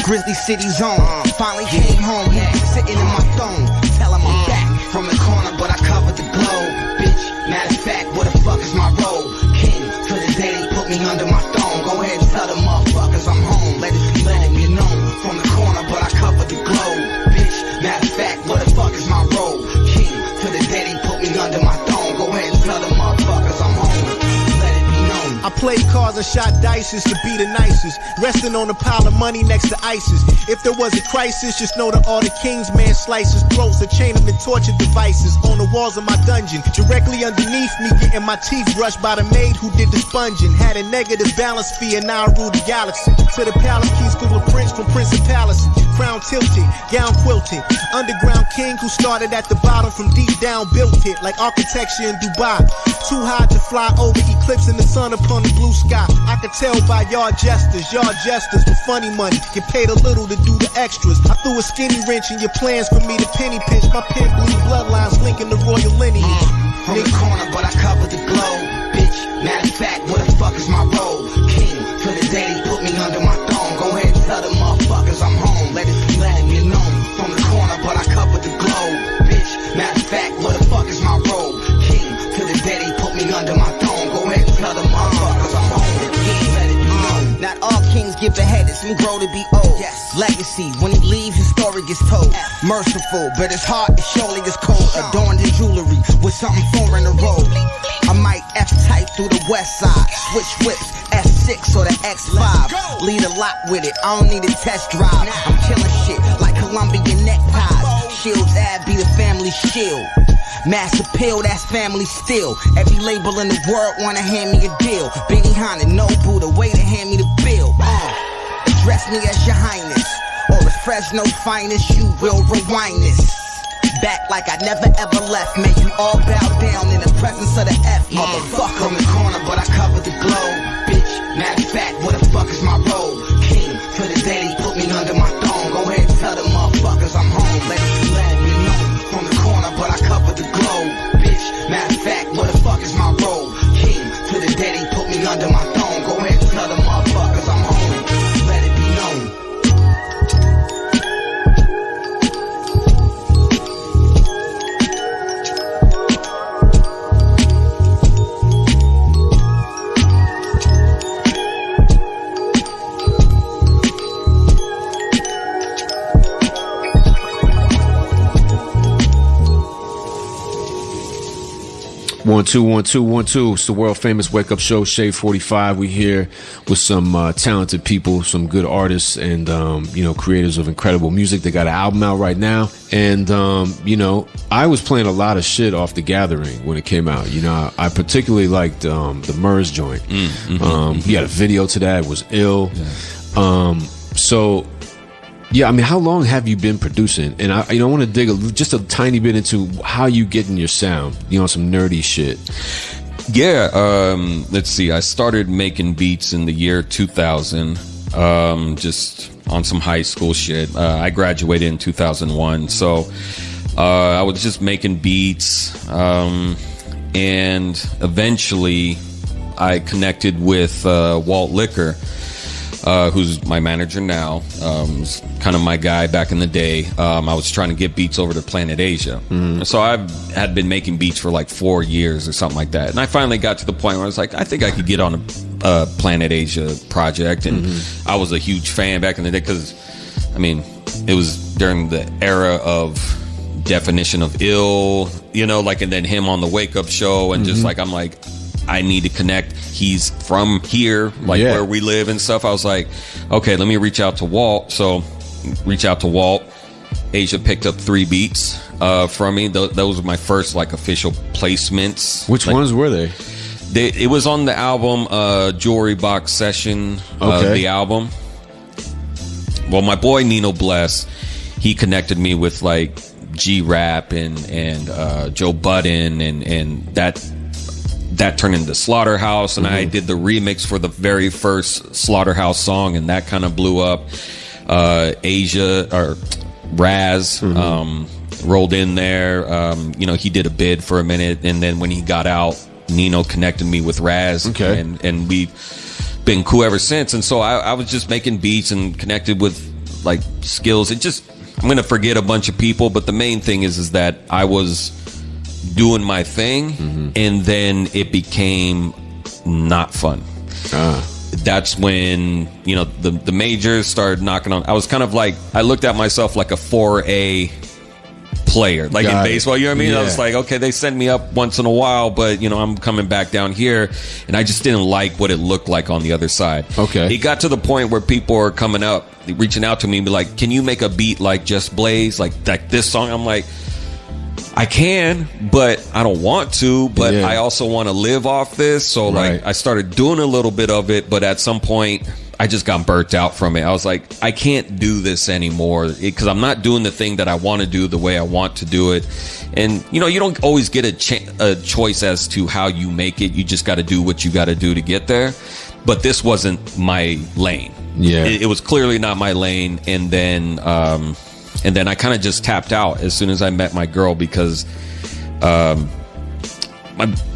Grizzly City zone. Finally came home, he sitting in my throne. Tell him I'm back from the corner, but I covered the globe. Bitch, matter of fact, what the fuck is my role? King, to the day they put me under my throne. Go ahead and tell the motherfuckers I'm home. Let it be known from the corner, but I cover the globe. Bitch, matter of fact, what the fuck is my role? King, to the day they put me under my throne. Go ahead and tell the motherfuckers I'm home. Let it be known. I played cards and shot dices to be the nicest. Resting on a pile of money next to ISIS. If there was a crisis, just know that all the king's man slices throats, a chain them in torture devices on the walls of my dungeon. Directly underneath me, getting my teeth brushed by the maid who did the sponging. Had a negative balance fee and now I rule the galaxy. To the palace keys full of prince from Prince of Palace. Crown tilted, gown quilted. Underground king who started at the bottom from deep down built it like architecture in Dubai. Too high to fly over, eclipsing the sun upon the blue sky. I could tell by y'all jesters with funny money. Get paid a little to do the extras. I threw a skinny wrench in your plans for me to penny pinch. My pen bleed bloodlines linking the royal lineage. From the corner, but I cover the globe. Bitch, matter of fact, what the fuck is my role? King, to the day they put me under my throne. Go ahead and tell them motherfuckers I'm home. Let it be known. From the corner, but I cover the globe. Bitch, matter of fact, what the fuck is my role? King, to the day they put me under my throne. Go ahead and tell them motherfuckers I'm home. Let it be known. Not all kings give a head, some grow to be old. Yes. Legacy, when he leaves, his story gets told. Merciful, but his heart is surely as cold. Adorned in jewelry with something foreign to roll. I might F-type through the west side. Switch whips, S6 or the X5. Lead a lot with it, I don't need a test drive. I'm killing shit like Colombian neckties. Shields ad be the family shield. Mass appeal, that's family still. Every label in the world wanna hand me a deal. Benny Hanna, no Buddha, way to hand me the bill. Address me as your highness, or if Fresno finest, you will rewind this. Back like I never ever left. Make you all bow down in the presence of the F, motherfucker. From the corner, but I cover the globe. Bitch, matter of fact, what the fuck is my role? King, to the day they put me under my throne. Go ahead and tell them motherfuckers I'm home. Let it be known. From the corner, but I cover the globe. Bitch, matter of fact, what the fuck is my role? King, to the day they put me under my throne. Go ahead and tell them motherfuckers I'm home. Let it be known. 1 2 1 2 1 2. It's the world famous Wake Up Show, Shade 45. We here with some talented people, some good artists, and creators of incredible music. They got an album out right now, and I was playing a lot of shit off The Gathering when it came out. I particularly liked the Murs joint. He had a video to that. It was ill. Yeah. I mean, how long have you been producing? And I want to dig just a tiny bit into how you getting your sound, some nerdy shit. Yeah, let's see. I started making beats in the year 2000, just on some high school shit. I graduated in 2001, so I was just making beats, and eventually I connected with Walt Liquor, who's my manager now, was kind of my guy back in the day. I was trying to get beats over to Planet Asia. So I had been making beats for like 4 years or something like that. And I finally got to the point where I was like, I think I could get on a Planet Asia project. And I was a huge fan back in the day because, it was during the era of Definition of Ill, and then him on the Wake Up Show. And just I'm like, I need to connect. He's from here, where we live and stuff. I was like, okay, let me reach out to Walt. So reach out to Walt. Asia picked up 3 beats from me. Those were my first official placements. Which ones were they? It was on the album Jewelry Box Session, the album. Well, my boy Nino Bless, he connected me with G-Rap and Joe Budden and that turned into Slaughterhouse, and I did the remix for the very first Slaughterhouse song, and that kind of blew up. Asia or Raz rolled in there. He did a bid for a minute, and then when he got out, Nino connected me with Raz, and we've been cool ever since. And so I was just making beats and connected with skills. I'm gonna forget a bunch of people, but the main thing is that I was doing my thing, and then it became not fun. That's when the majors started knocking on. I was kind of I looked at myself like a 4A player, like in Got it. baseball. You know what I mean? I Yeah. was like, okay, they send me up once in a while, but I'm coming back down here, and I just didn't like what it looked like on the other side. Okay. It got to the point where people are coming up, reaching out to me, and be like, "Can you make a beat like Just Blaze, like this song?" I'm like, I can, but I don't want to. But Yeah. I also want to live off this. So like, I started doing a little bit of it, but at some point, I just got burnt out from it. I was like, I can't do this anymore because I'm not doing the thing that I want to do the way I want to do it. And you don't always get a choice as to how you make it. You just got to do what you got to do to get there. But this wasn't my lane. Yeah, it was clearly not my lane. And then I kind of just tapped out as soon as I met my girl because my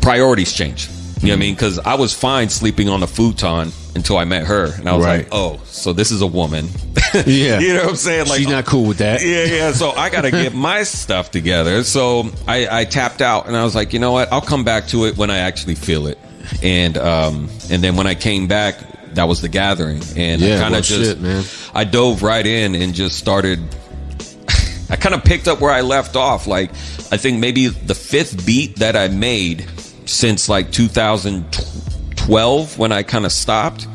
priorities changed. You know what I mean? Because I was fine sleeping on a futon until I met her. And I was like, oh, so this is a woman. Yeah. You know what I'm saying? Like, she's not cool with that. Yeah. So I got to get my stuff together. So I tapped out and I was like, you know what? I'll come back to it when I actually feel it. And then when I came back, that was The Gathering. And I kind of man. I dove right in and just started. I kind of picked up where I left off. Like, I think maybe the fifth beat that I made since like 2012 when I kind of stopped,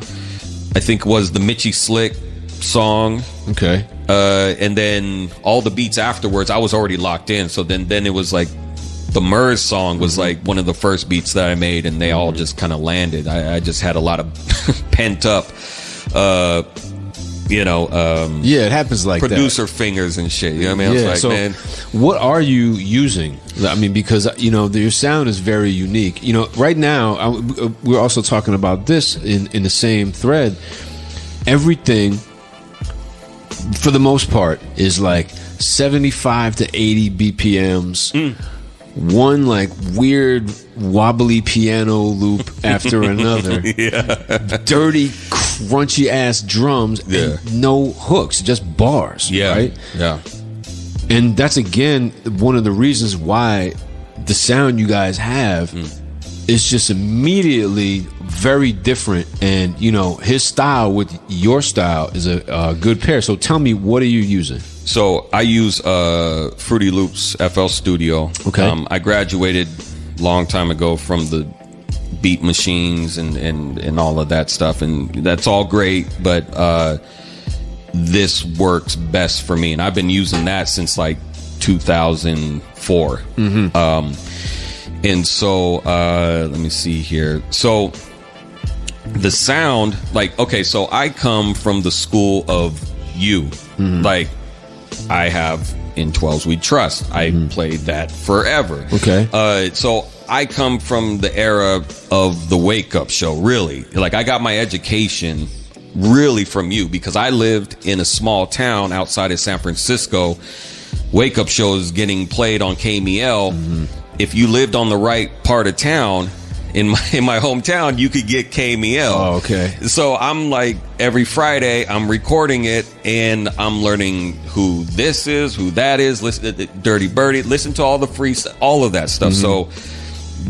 I think was the Mitchie Slick song. Okay. And then all the beats afterwards, I was already locked in. So then it was like the Murs song was like one of the first beats that I made, and they all just kind of landed. I just had a lot of pent up, it happens like producer fingers and shit. You know what I mean? I was like, man, what are you using? I mean, because your sound is very unique. Right now we're also talking about this in the same thread. Everything, for the most part, is like 75 to 80 BPMs. One like weird wobbly piano loop after another. Dirty, crunchy ass drums and no hooks, just bars. Right? Yeah. And that's again one of the reasons why the sound you guys have is just immediately very different. And his style with your style is a good pair. So tell me, what are you using? So I use Fruity Loops FL Studio. Okay. I graduated a long time ago from the beat machines and all of that stuff, and that's all great, but this works best for me, and I've been using that since like 2004. And so let me see here. So the sound, like, okay, so I come from the school of you. Like, I have In 12s We Trust. I played that forever. Okay. So I come from the era of the Wake Up Show, really. Like, I got my education really from you because I lived in a small town outside of San Francisco. Wake Up shows getting played on KMEL. If you lived on the right part of town, in my hometown, you could get KMEL. Oh, okay. So I'm like, every Friday, I'm recording it, and I'm learning who this is, who that is. Listen to Dirty Birdie. Listen to all the free stuff, all of that stuff. So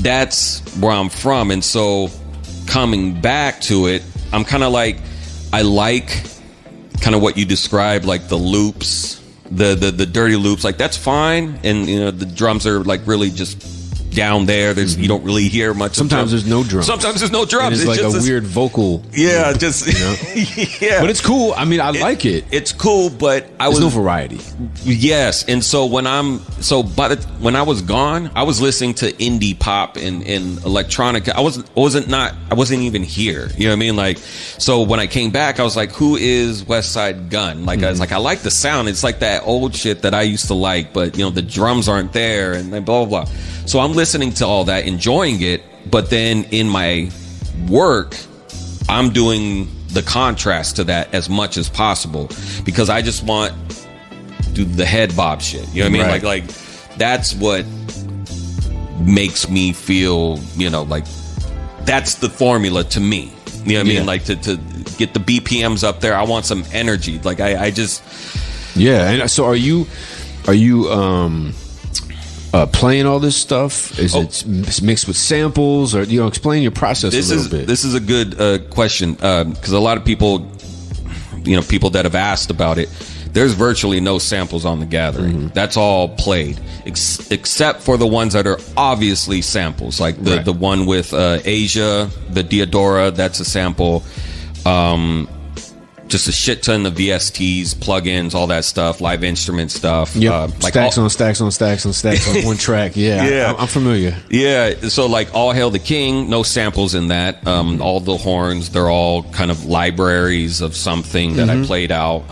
that's where I'm from. And so coming back to it, I'm kind of like, I like kind of what you described, like the loops, the dirty loops. Like, that's fine. And the drums are like really just down there. There's you don't really hear much. Sometimes there's no drums. Sometimes there's no drums. And it's like a weird vocal. Yeah, just yeah. But it's cool. I mean, I like it. It's cool, but there's no variety. Yes, and so when I was gone, I was listening to indie pop and electronica. I wasn't even here. You know what I mean? Like, so when I came back, I was like, who is West Side Gun? Like, I was like, I like the sound. It's like that old shit that I used to like, but the drums aren't there and blah blah blah. So I'm listening to all that, enjoying it, but then in my work, I'm doing the contrast to that as much as possible because I just want to do the head bob shit. You know what I mean? Right. Like that's what makes me feel, like that's the formula to me. You know what I mean? Like to get the BPMs up there, I want some energy. Like I just And so are you playing all this stuff? Is it mixed with samples, or explain your process a little bit? This is a good question because a lot of people, people that have asked about it, there's virtually no samples on The Gathering. That's all played, except for the ones that are obviously samples, like the one with Asia, the Diodora. That's a sample. Just a shit ton of VSTs, plugins, all that stuff, live instrument stuff. Yep. Stacks on stacks on stacks on stacks on one track. Yeah, I'm familiar. Yeah, so like All Hail the King, no samples in that. All the horns, they're all kind of libraries of something that I played out.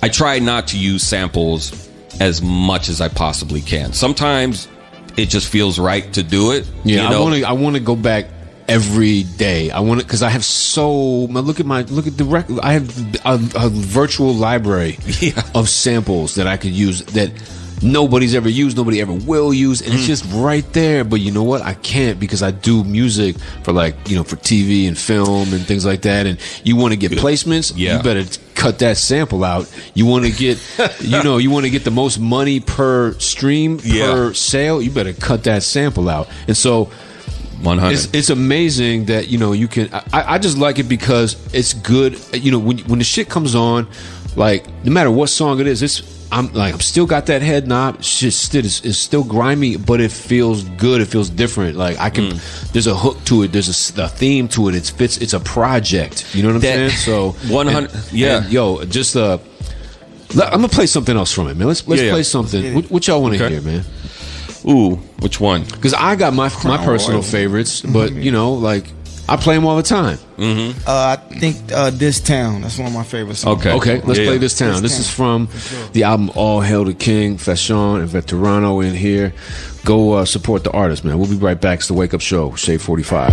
I try not to use samples as much as I possibly can. Sometimes it just feels right to do it. Yeah, you know? I want to go back every day. I want it because I have look at the record. I have a virtual library of samples that I could use that nobody's ever used, nobody ever will use, and it's just right there. But you know what? I can't because I do music for for TV and film and things like that. And you want to get placements, you better cut that sample out. You want to get, you want to get the most money per stream, per sale. You better cut that sample out. And so. 100. It's amazing that you can. I just like it because it's good. When the shit comes on, like no matter what song it is, I'm still got that head knob. It's still grimy, but it feels good. It feels different. Like I can. There's a hook to it. There's a theme to it. It's a project. You know what I'm saying? So 100. I'm gonna play something else from it, man. Let's play something. What y'all want to hear, man? Ooh, which one? Because I got my personal favorites, but I play them all the time. I think This Town. That's one of my favorite songs. Okay. Let's play This Town. This is from the album All Hail the King. Fashion and Veterano in here. Go support the artist, man. We'll be right back. It's the Wake Up Show, Shade 45.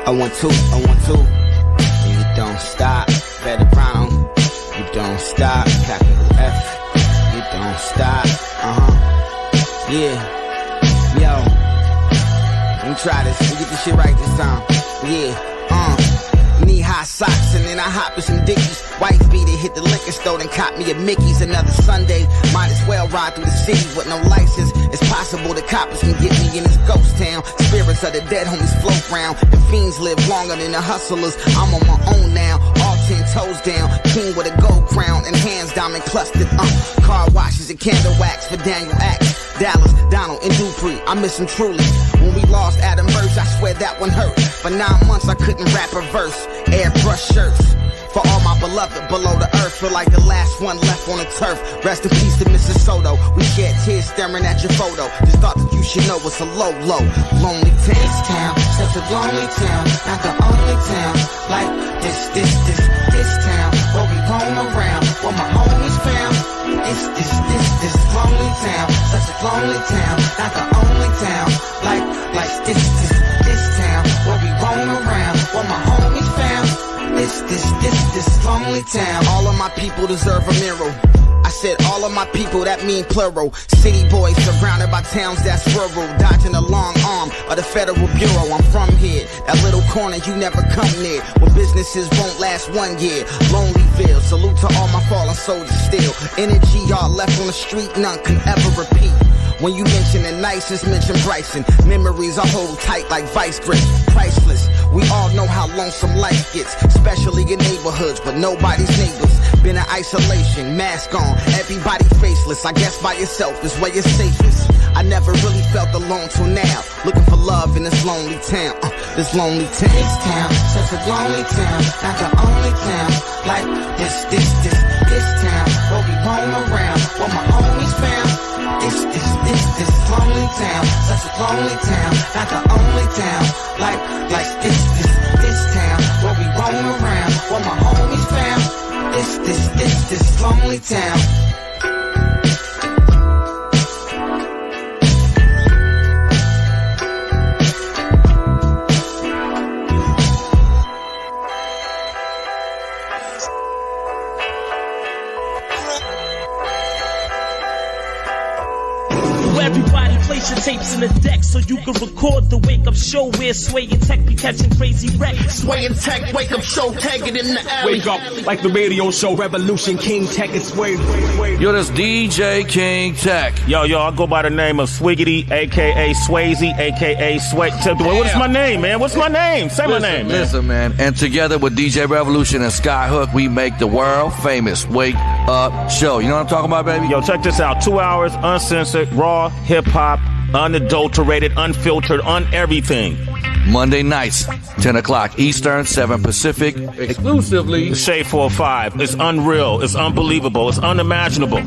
I want to. And you don't stop. Veterano. You don't stop. Capital F. You don't stop. Yo. Let me try this. Let me get this shit right this time. Knee-high socks and then I hop with some dickies. Wife beat it, hit the liquor store, then caught me a Mickey's. Another Sunday, might as well ride through the city with no license. It's possible the coppers can get me in this ghost town. Spirits of the dead homies float round. The fiends live longer than the hustlers. I'm on my own now, all 10 toes down. King with a gold crown and hands diamond clustered. Car washes and candle wax for Daniel Axe. Dallas, Donald, and Dupree, I miss him truly. When we lost Adam Burch, I swear that one hurt. For 9 months I couldn't rap a verse. Airbrush shirts for all my beloved below the earth. Feel like the last one left on the turf. Rest in peace to Mrs. Soto. We shed tears staring at your photo. Just thought that you should know it's a low, lonely town. This town, such a lonely town. Not the only town like this town where we roam around, where my homies found. This lonely town, such a lonely town. Not the only town like this town where we roam around, where my homies found. This lonely town. All of my people deserve a mirror. I said all of my people, that mean plural. City boys surrounded by towns that's rural. Dodging the long arm of the Federal Bureau. I'm from here, that little corner you never come near. Where businesses won't last 1 year. Lonelyville, salute to all my fallen soldiers still. Energy y'all left on the street, none can ever repeat. When you mention the nicest, mention Bryson. Memories I hold tight like vice grip. Priceless. We all know how lonesome life gets, especially in neighborhoods, but nobody's neighbors. Been in isolation, mask on, everybody faceless. I guess by yourself is where you're safest. I never really felt alone till now. Looking for love in this lonely town. This lonely town. This town, such a lonely town. Not the only town like this town where we roam around, where my homies found. This lonely town, such a lonely town. Not the only town like this town where we roam around, where my homies found. This lonely town. Everybody, place your tapes in the deck so you can record the wake up show where Sway and Tech be catching crazy wreck. Sway and Tech, wake up show, tag it in the alley. Wake up like the radio show Revolution, King Tech is Sway. Yo, that's DJ King Tech. Yo, I go by the name of Swiggity, a.k.a. Swayze, a.k.a. Sway. What is my name, man? What's my name? Say my name, man. Listen, man. And together with DJ Revolution and Skyhook, we make the world famous Wake Up Show. You know what I'm talking about, baby? Yo, check this out. 2 hours, uncensored, raw, hip-hop, unadulterated, unfiltered, everything. Monday nights, 10 o'clock Eastern, 7 Pacific, exclusively. Shade 405. It's unreal. It's unbelievable. It's unimaginable.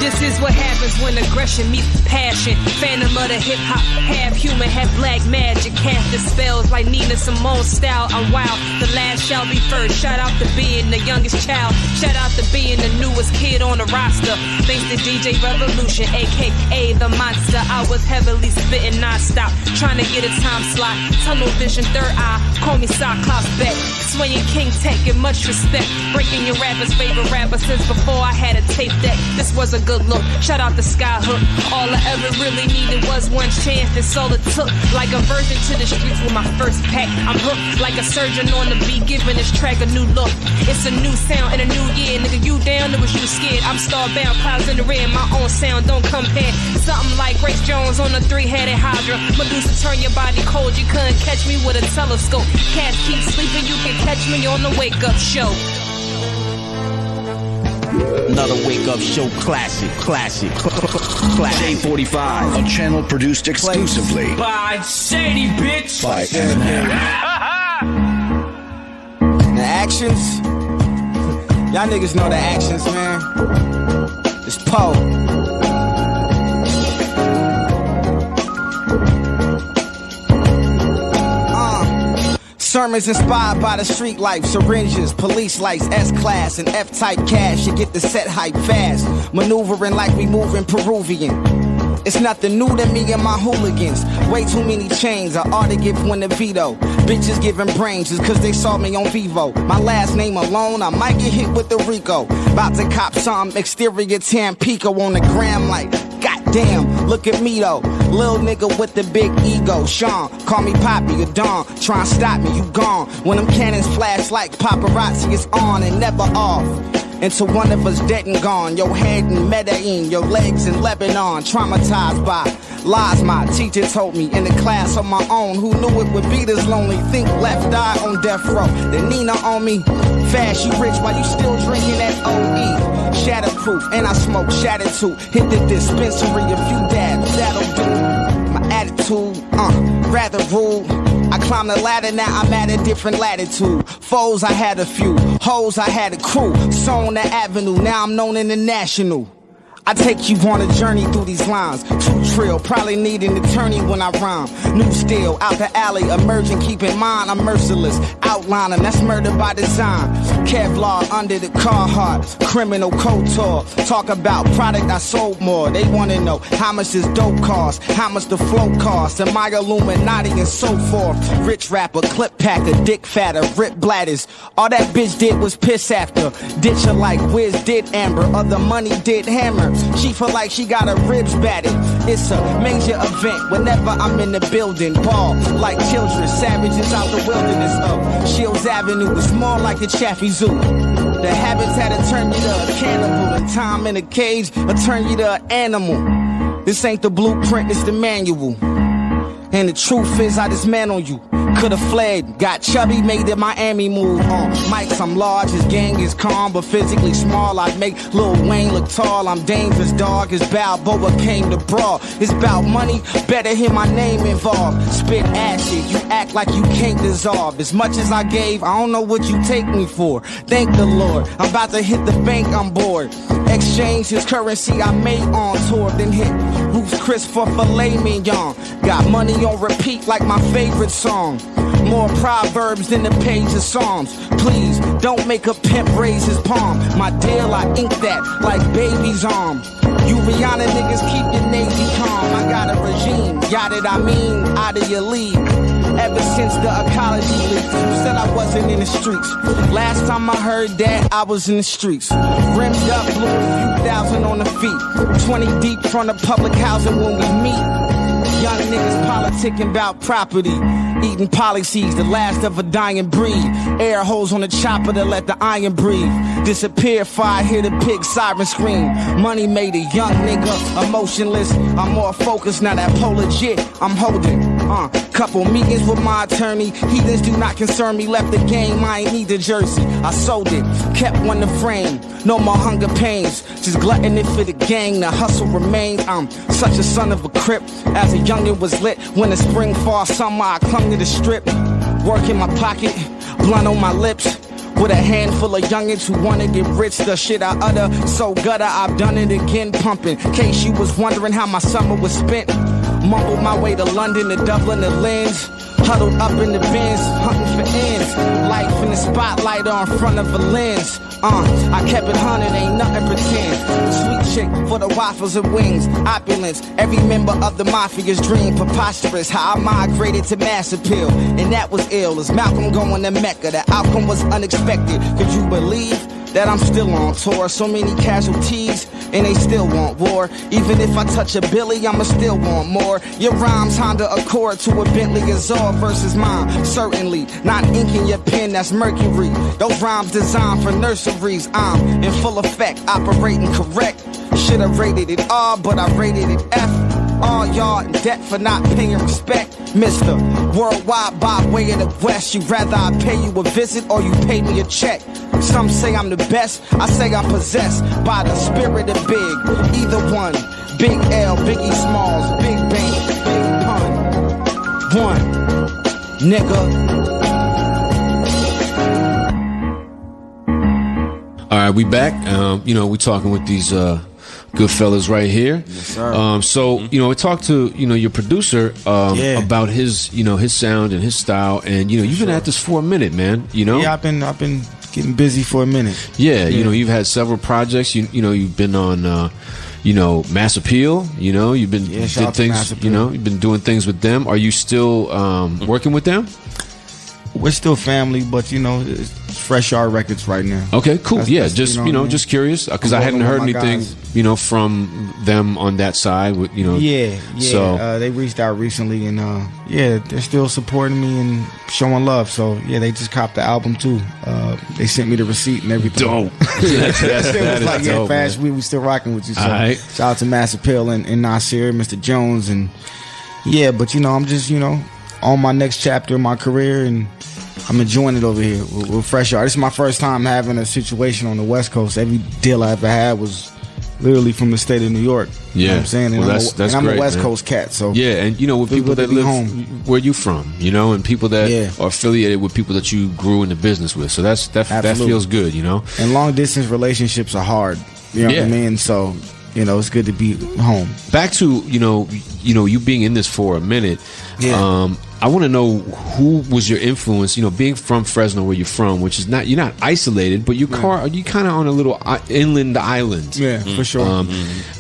This is what happens when aggression meets passion. Phantom of the hip hop, half human, half black magic. Cast the spells like Nina Simone style. I'm wild, the last shall be first. Shout out to being the youngest child. Shout out to being the newest kid on the roster. Thanks to DJ Revolution, aka the monster. I was heavily spitting non-stop, trying to get a time slot. Tunnel vision, third eye, call me Cyclops Beck. Swaying King Tech, and much respect. Breaking your rapper's favorite rapper since before I had a tape deck. This was a good look. Shout out to Skyhook. All I ever really needed was one chance, that's all it took. Like a virgin to the streets with my first pack. I'm hooked like a surgeon on the beat, giving this track a new look. It's a new sound and a new year. Nigga, you down, it was you scared. I'm starbound, clouds in the rear. My own sound don't compare. Something like Grace Jones on a 3-headed Hydra. Medusa turn your body cold. You couldn't catch me with a telescope. Cats keep sleeping, you can catch me on the Wake Up Show. Another Wake Up Show classic. J45, a channel produced exclusively by Shady Bitch. By Eminem. The actions, y'all niggas know the actions, man. It's Poe. Sermons inspired by the street life, syringes, police lights, S-class, and F-type cash. You get the set hype fast, maneuvering like we moving Peruvian. It's nothing new to me and my hooligans. Way too many chains, I ought to give one a veto. Bitches giving brains just cause they saw me on Vivo. My last name alone, I might get hit with the Rico. About to cop some exterior Tampico on the gram like, goddamn, look at me though. Lil nigga with the big ego. Sean, call me Poppy or Don. Try and stop me, you gone. When them cannons flash like paparazzi, it's on and never off. Until one of us dead and gone. Your head in Medellin, your legs in Lebanon. Traumatized by lies my teacher told me in the class on my own. Who knew it would be this lonely? Think left eye on death row. Then Nina on me. Fast, you rich while you still drinking that OE. Shatterproof, and I smoke shatter too. Hit the dispensary a few dabs, that'll do. My attitude, rather rude. I climbed the ladder, now I'm at a different latitude. Foes, I had a few. Hoes, I had a crew. Sown the avenue, now I'm known international. I take you on a journey through these lines. True trill, probably need an attorney when I rhyme. New steel, out the alley, emerging, keep in mind I'm merciless. Outlining, that's murder by design. Kevlar under the Carhartt, criminal couture. Talk about product I sold more. They wanna know how much this dope cost, how much the flow cost. Am I Illuminati and so forth? Rich rapper, clip packer, dick fatter, rip bladders. All that bitch did was piss after. Ditch her like Wiz did Amber, other money did Hammer. She feel like she got her ribs batted. It's a major event whenever I'm in the building. Ball like children, savages out the wilderness of Shields Avenue. It's more like a Chaffee Zoo. The habitat will turn you to a cannibal. And time in a cage will turn you to an animal. This ain't the blueprint, it's the manual. And the truth is I dismantle you. Could've fled, got chubby, made the Miami move on. Mics, I'm large, his gang is calm, but physically small. I'd make Lil Wayne look tall. I'm dangerous, dog. His Balboa came to brawl. It's about money, better hear my name involved. Spit acid, you act like you can't dissolve. As much as I gave, I don't know what you take me for. Thank the Lord, I'm about to hit the bank, I'm bored. Exchange his currency I made on tour, then hit Ruth's Chris for filet mignon. Got money on repeat like my favorite song. More proverbs than the page of Psalms. Please, don't make a pimp raise his palm. My deal, I ink that like baby's arm. You Rihanna niggas keep your Navy calm. I got a regime, got it, I mean, out of your league. Ever since the ecology leaks, you said I wasn't in the streets. Last time I heard that, I was in the streets. Rimmed up, blew a few thousand on the feet. 20 deep from the public housing when we meet. Young niggas politicking about property. Eating polyseeds, the last of a dying breed. Air holes on the chopper to let the iron breathe. Disappear, fire, hear the pig siren scream. Money made a young nigga emotionless. I'm more focused now, that pole legit I'm holding. Couple meetings with my attorney. Heathens do not concern me. Left the game, I ain't need the jersey. I sold it, kept one to frame. No more hunger pains, just glutton it for the gang. The hustle remains. I'm such a son of a crip. As a youngin' was lit. When the spring, fall, summer, I clung to the strip. Work in my pocket, blunt on my lips. With a handful of youngins who wanna get rich. The shit I utter, so gutter, I've done it again, pumping. Case you was wondering how my summer was spent. Mumbled my way to London, to Dublin, to Lens. Huddled up in the bins, hunting for ends. Life in the spotlight on front of a lens. I kept it 100, ain't nothing pretend. Sweet chick for the waffles and wings. Opulence, every member of the mafia's dream. Preposterous, how I migrated to mass appeal. And that was ill, as Malcolm going to Mecca. The outcome was unexpected. Could you believe that I'm still on tour? So many casualties, and they still want war. Even if I touch a Billy, I'ma still want more. Your rhymes Honda Accord to a Bentley Azure versus mine. Certainly, not ink in your pen, that's mercury. Those rhymes designed for nurseries. I'm in full effect, operating correct. Should've rated it R, but I rated it F. All y'all in debt for not paying respect. Mr. Worldwide by way of the West. You rather I pay you a visit or you pay me a check. Some say I'm the best, I say I'm possessed by the spirit of big. Either one, Big L, Biggie Smalls, Big Bang, Big Pun. One, nigga. All right, we back. We talking with these good fellas right here. Yes, sir. We talked to your producer about his his sound and his style, and you've been at this for a minute, man. Yeah, I've been getting busy for a minute. Yeah, you've had several projects. You've been on Mass Appeal. You've been did things. You've been doing things with them. Are you still working with them? We're still family, but it's Fresh Yard Records right now. Okay, cool. That's, just curious because I hadn't heard anything, from them on that side. So they reached out recently, and they're still supporting me and showing love. So they just copped the album too. They sent me the receipt and everything. Dope. that is dope. Fast, we still rocking with you. So right. Shout out to Mass Appeal and Nasir, Mr. Jones, and but I'm just on my next chapter of my career, and I'm enjoying it over here with Fresh Yard. This is my first time having a situation on the West Coast. Every deal I ever had was literally from the state of New York. You know what I'm saying? And that's I'm great, a West man. Coast cat. So and with people that live home. where you from, and people that are affiliated with people that you grew into business with. So that feels good, And long distance relationships are hard. You know what I mean? So it's good to be home. Back to you being in this for a minute. I want to know who was your influence. Being from Fresno, where you're from, which is you're not isolated, but you kind of on a little inland island. Yeah, for sure.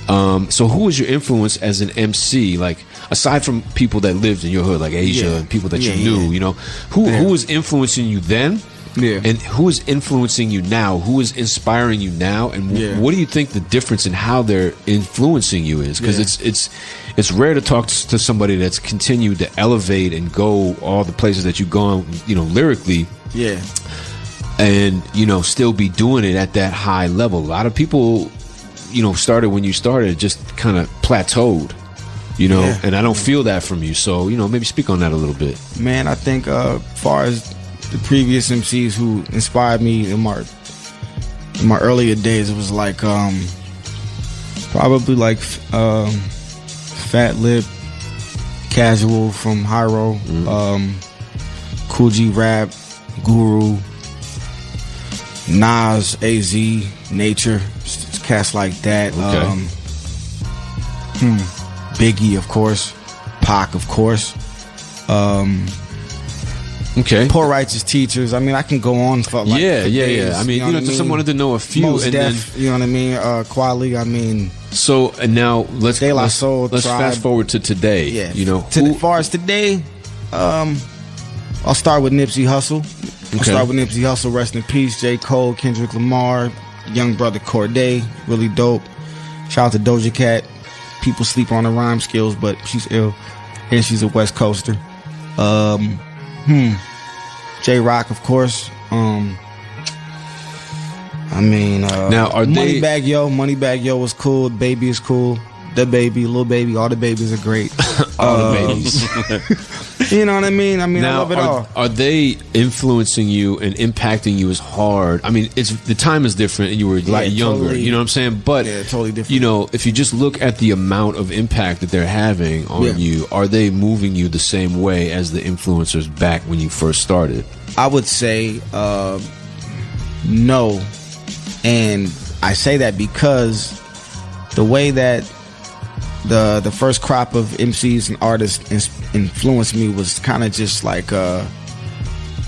So who was your influence as an MC? Like aside from people that lived in your hood, like Asia and people that you knew, who was influencing you then? Yeah. And who is influencing you now? Who is inspiring you now? And what do you think the difference in how they're influencing you is? Because it's rare to talk to somebody that's continued to elevate and go all the places that you've gone, lyrically. Yeah. And, still be doing it at that high level. A lot of people, started when you started, just kind of plateaued, and I don't feel that from you. So, maybe speak on that a little bit. Man, I think as far as the previous MCs who inspired me in my earlier days, it was like probably like Fat Lip, Casual from Hyro, Cool G Rap, Guru, Nas, AZ, Nature, cats like that. Okay. Biggie, of course, Pac, of course. Okay. Poor Righteous Teachers. I mean, I can go on for like days, I mean, just wanted to know a few. Most Def, you know what I mean? Quali. I mean, So and now let's De La Soul let's Tribe. fast forward to today. Yeah, you know, as far as today, I'll start with Nipsey Hussle. Rest in peace. J. Cole, Kendrick Lamar, young brother Corday, really dope. Shout out to Doja Cat. People sleep on her rhyme skills, but she's ill, and she's a West Coaster. J. Rock, of course. Now are they? Moneybag Yo was cool. Baby is cool. The Baby, Lil Baby, all the babies are great. All the babies. You know what I mean? I Now, love it all. Are they influencing you and impacting you as hard? I mean, it's the time is different, and you were a lot younger. Totally. You know what I'm saying? But totally different. You know, if you just look at the amount of impact that they're having on you, are they moving you the same way as the influencers back when you first started? I would say no, and I say that because the way that the first crop of MCs and artists influenced me was kind of just like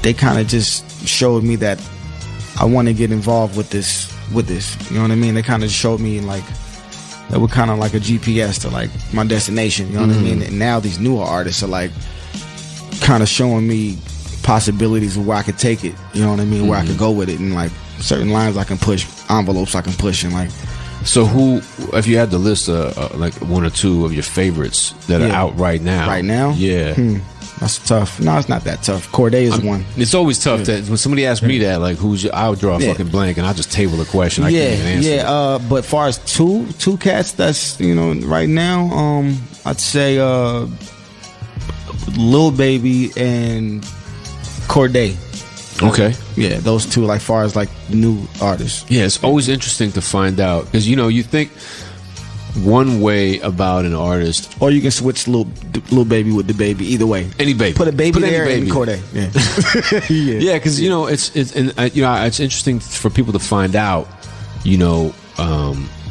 they kind of just showed me that I want to get involved with this. You know what I mean? They kind of showed me like they were kind of like a GPS to like my destination. You know what I mean? And now these newer artists are like kind of showing me possibilities of where I could take it. You know what I mean? Where I could go with it, and like certain lines I can push, envelopes I can push, and like. So who, if you had to list like one or two of your favorites that are out right now? Right now? Yeah. That's tough. No, it's not that tough. Corday is one. It's always tough that when somebody asks me that, like, I'll draw a fucking blank and I'll just table the question. I can't even answer it. But far as two cats, that's, you know, right now, I'd say Lil Baby and Corday. Okay. Yeah, those two, like far as like new artists. Yeah, it's always interesting to find out because you know you think one way about an artist, or you can switch Lil Baby with the Baby. Either way, any baby. Put a baby there any baby. and Corday. Yeah, yeah, because you know it's it's interesting for people to find out, you know,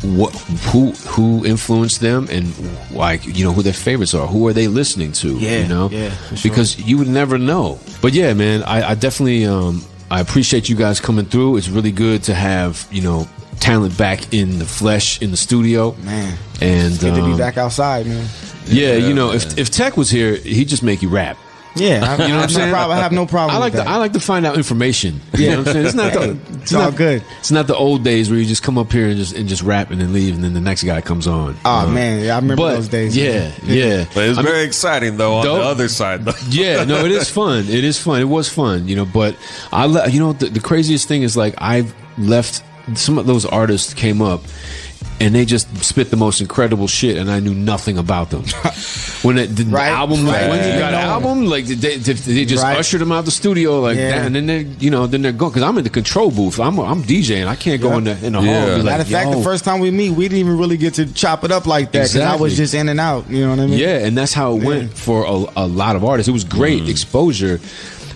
who influenced them and like you know who their favorites are, who are they listening to? You know, for sure. Because you would never know. But yeah, man, I definitely I appreciate you guys coming through. It's really good to have you know talent back in the flesh in the studio, man. And it's good to be back outside, man. Yeah, you know, if Tech was here, he'd just make you rap. Yeah, you know what I'm saying? I have no problem. with that. I like to find out information. You know what I'm saying? It's not it's all good. It's not the old days where you just come up here and just rap and then leave, and then the next guy comes on. Oh man, I remember those days. Yeah. But it's very exciting though on the other side. Though. Yeah, no, it is fun. It is fun. It was fun, you know. But you know, the craziest thing is like I've left. Some of those artists came up. And they just spit the most incredible shit, and I knew nothing about them. When the album, when you got an album, like they just ushered them out the studio like that, and then they're going because I'm in the control booth. I'm DJing. I can't go in the hall. And be Matter of fact, the first time we meet, we didn't even really get to chop it up like that because I was just in and out. You know what I mean? Yeah, and that's how it went for a lot of artists. It was great exposure,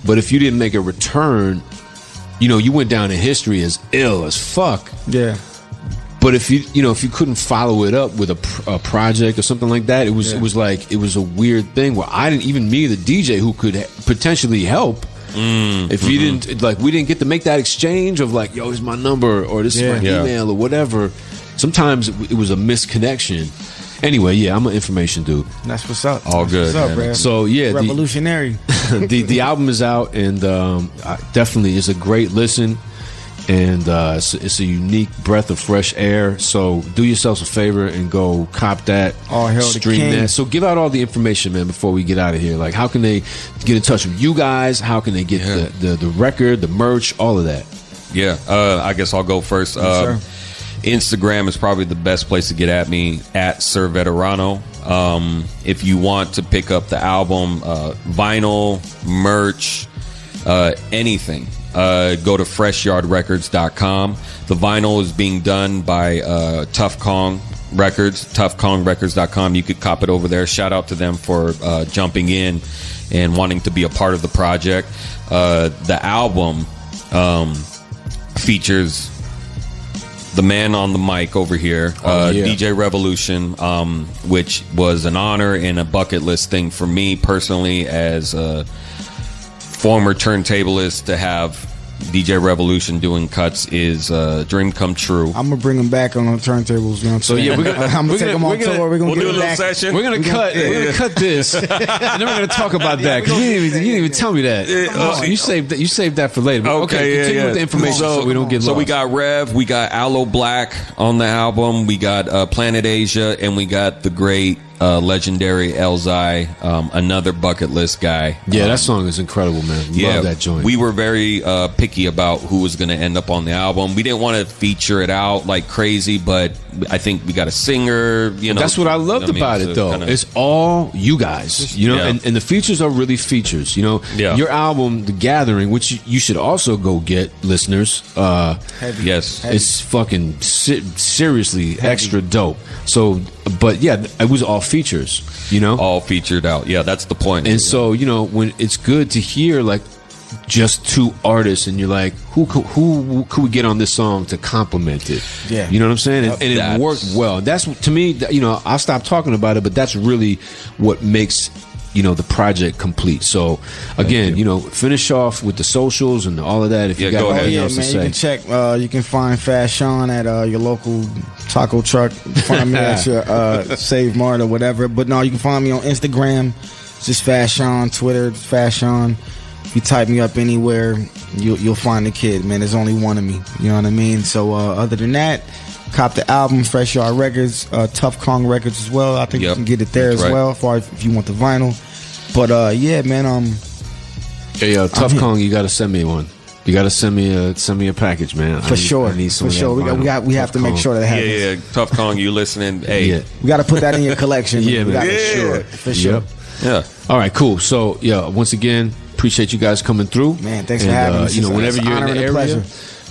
but if you didn't make a return, you know, you went down in history as ill as fuck. Yeah. But if you couldn't follow it up with a project or something like that, it was a weird thing where me, the DJ who could potentially help, if you didn't we didn't get to make that exchange of like, yo, here's my number or this is my email or whatever. Sometimes it was a misconnection. Anyway, yeah, I'm an information dude. That's what's up. All good. What's up, bro? So yeah, revolutionary. The album is out and definitely it's a great listen. And it's a unique breath of fresh air. So do yourselves a favor and go cop that. All hail the king. That. So give out all the information, man, before we get out of here. Like, how can they get in touch with you guys? How can they get the record, the merch, all of that? Yeah, I guess I'll go first. Yes, Instagram is probably the best place to get at me, at Sir Veterano. If you want to pick up the album, vinyl, merch, anything, go to FreshYardRecords.com. The vinyl is being done by Tough Kong Records, ToughKongRecords.com. You could cop it over there. Shout out to them for jumping in and wanting to be a part of the project. The album features the man on the mic over here, DJ Revolution, which was an honor and a bucket list thing for me personally as a former turntablist to have DJ Revolution doing cuts is dream come true. I'm gonna bring him back on the turntables. You know what I'm So, yeah, saying? I'm gonna take him on tour. We're gonna do get a him little back. session. We're gonna cut this, and then we're gonna talk about that because you didn't even tell me that. You saved that for later. But okay, continue with the information so we don't get lost. So we got Rev, we got Aloe Black on the album, we got Planet Asia, and we got the great legendary Elzai, another bucket list guy. Yeah, that song is incredible, man. Love that joint. We were very picky about who was going to end up on the album. We didn't want to feature it out like crazy, but I think we got a singer. You know, that's what I loved about it, though. It's all you guys, you know, and the features are really features. You know, your album, The Gathering, which you should also go get, listeners. Yes, it's fucking seriously extra dope. So, but yeah, it was all features, you know, all featured out. Yeah, that's the point. And so, you know, when it's good to hear like just two artists, and you're like, who could we get on this song to complement it? Yeah, you know what I'm saying? And it worked well. That's, to me, you know, I'll stop talking about it, but that's really what makes, you know, the project complete. So again, you know, finish off with the socials and all of that. If you got anything else to say, you can check. You can find Fashion at your local taco truck. Find me at your Save Mart or whatever. But no, you can find me on Instagram. It's just Fashion. Twitter, Fashion. If you type me up anywhere, you'll find the kid. Man, there's only one of me. You know what I mean? So other than that, cop the album, Fresh Yard Records, Tough Kong Records as well. I think you can get it there as well, far if you want the vinyl. But yeah, man. Hey, Tough Kong, you gotta send me one. You gotta send me a package, man. For sure. I need some. For sure. We have to make sure that happens. Yeah, Tough Kong, you listening? Hey, we got to put that in your collection. Yeah, man. For sure. Yeah. All right, cool. So yeah, once again, appreciate you guys coming through. Man, thanks for having us. You know, whenever you're in the area, pleasure.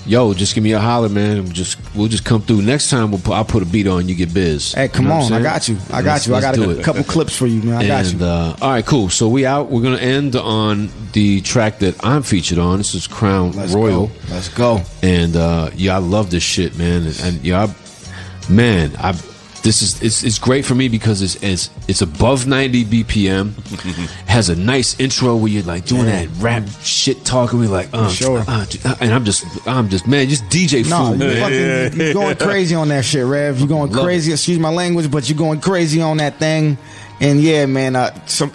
Yo, just give me a holler, man. We'll just come through. Next time I'll put a beat on. You get biz. Hey, come on, I got you. I got a couple clips for you, man. I got you. All right, cool. So we out. We're gonna end on the track that I'm featured on. This is Crown Royal. Let's go. And yeah, I love this shit, man. And yeah, it's great for me because it's above 90 BPM. Has a nice intro where you're like doing that rap shit talking. We're like, sure. And I'm just man, just DJ food, man. You're going crazy on that shit, Rev. You're going crazy. Excuse my language, but you're going crazy on that thing. And yeah, man, some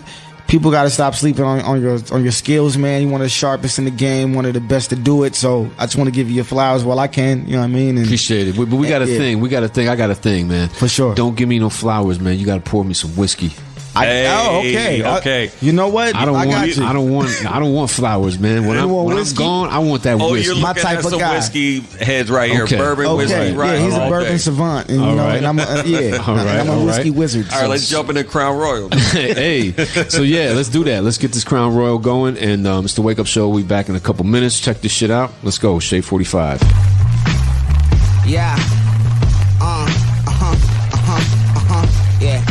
people got to stop sleeping on your skills, man. You're one of the sharpest in the game, one of the best to do it. So I just want to give you your flowers while I can. You know what I mean? And appreciate it. But we got a thing. We got a thing. I got a thing, man. For sure. Don't give me no flowers, man. You got to pour me some whiskey. Okay. You know what? I don't want flowers, man. When I'm gone, I want that whiskey. You're looking my type at some of guy. whiskey heads right here. Bourbon whiskey, right? Yeah, he's a bourbon savant, and and I'm a whiskey wizard. All right, let's jump into Crown Royal. Hey, so yeah, let's do that. Let's get this Crown Royal going, and it's the Wake Up Show. We'll be back in a couple minutes. Check this shit out. Let's go. Shade 45. Yeah. Yeah.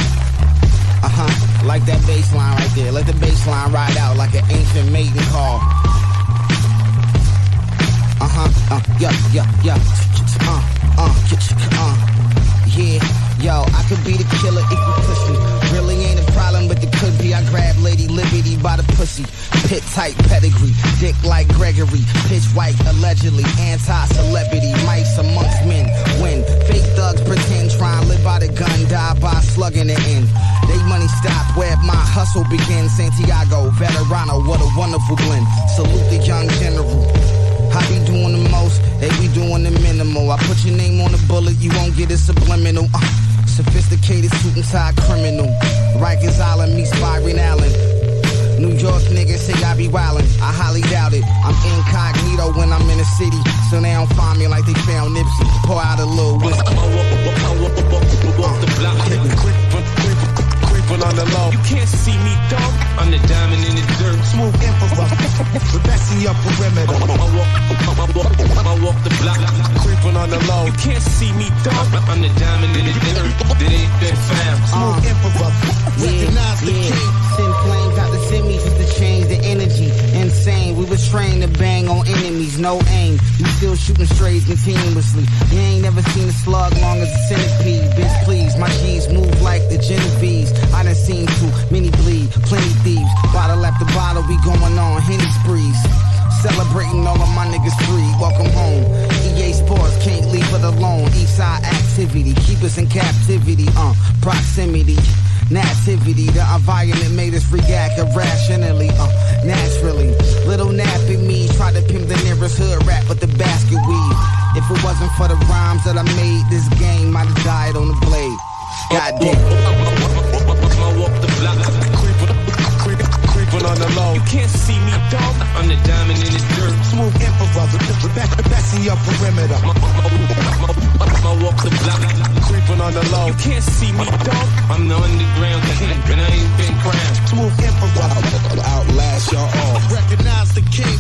Like that bass line right there. Let the bass line ride out like an ancient maiden call. Yeah, yo, I could be the killer if you push me. Really ain't a problem, but it could be. I grab Lady Liberty by the pussy. Pit tight pedigree, dick like Gregory. Pitch white, allegedly anti-celebrity. Mice amongst men. When fake thugs pretend, try and live by the gun, die by slugging it in. They money stop where my hustle begins. Santiago, Veterano, what a wonderful blend. Salute the young general. I be doing the most, they be doing the minimal. I put your name on the bullet, you won't get it subliminal. Sophisticated suit and tie criminal. Rikers Island meets Byron Allen. New York niggas say I be wildin', I highly doubt it. I'm incognito when I'm in the city, so they don't find me like they found Nipsey. Pour out a little whiskey. On the low. You can't see me, dog. I'm the diamond in the dirt. Smooth emperor. The best in your perimeter. I walk the block. Creeping on the low. You can't see me, dog. I'm the diamond in the dirt. That ain't been found. Smooth emperor. Recognize the king. Send flames out to send me just to change the energy. Insane. We was trained to bang on enemies. No aim. You still shooting strays continuously. You ain't never seen a slug long as a centipede. Bitch, please. My G's move like the Genovese. I done seen too many bleed, plenty thieves. Bottle after bottle, we going on Henny sprees. Celebrate Celebrating all of my niggas free. Welcome home. EA Sports can't leave it alone. Eastside activity, keep us in captivity. Proximity, nativity. The environment made us react irrationally. Naturally. Little nappy me try to pimp the nearest hood rap with the basket weave. If it wasn't for the rhymes that I made, this game might have died on the blade. Goddamn. Creeping on the low. You can't see me, dog. I'm the diamond in the dirt. Smooth improviser, passing your perimeter. I walk the block. Creeping on the low. You can't see me, dog. I'm the underground king, and I ain't been crowned. Smooth improviser, outlast y'all all. Recognize the king.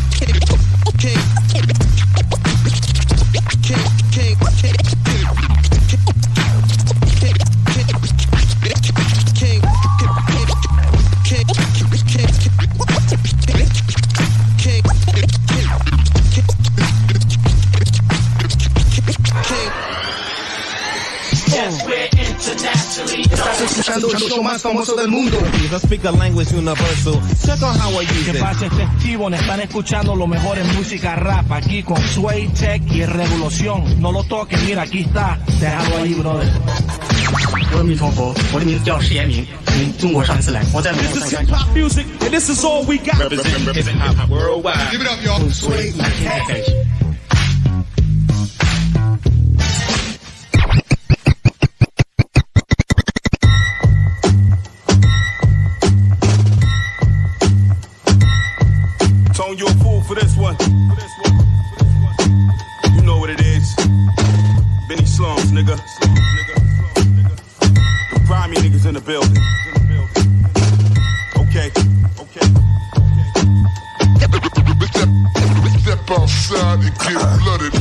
Estás escuchando el show más famoso del mundo. I speak a language universal. Check on how I use it. Que pase festivo, están escuchando lo mejor en música rap aquí con Sway, Tech y Revolución. No lo toques, mira, aquí está. Déjalo ahí, brother. 我是米虫佛，我的名字叫石延明，从中国上次来，我在美国 This is hip hop music, and this is all we got. Represent hip hop worldwide. Give it up, y'all. Sway like cash. Tone, you a fool for this one. You know what it is. Benny Slums, nigga. The grimy niggas in the building. Okay. Step outside and get flooded.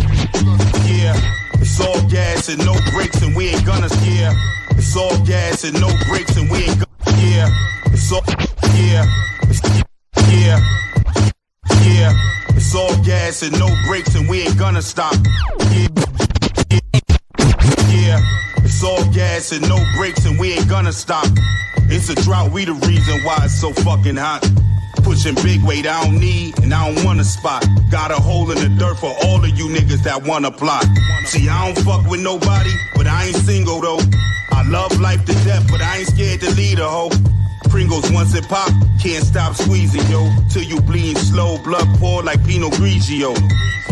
Yeah, it's all gas and no brakes and we ain't gonna scare. It's all gas and no brakes and we ain't gonna. Yeah, it's all. Yeah, it's yeah. Yeah, it's all gas and no brakes and we ain't gonna stop. Yeah, it's all gas and no brakes and we ain't gonna stop. It's a drought, we the reason why it's so fucking hot. Pushing big weight I don't need and I don't want a spot. Got a hole in the dirt for all of you niggas that wanna plot. See, I don't fuck with nobody, but I ain't single though. I love life to death, but I ain't scared to lead a hoe. Pringles once it pop, can't stop squeezing, yo. Till you bleeding slow, blood pour like Pinot Grigio.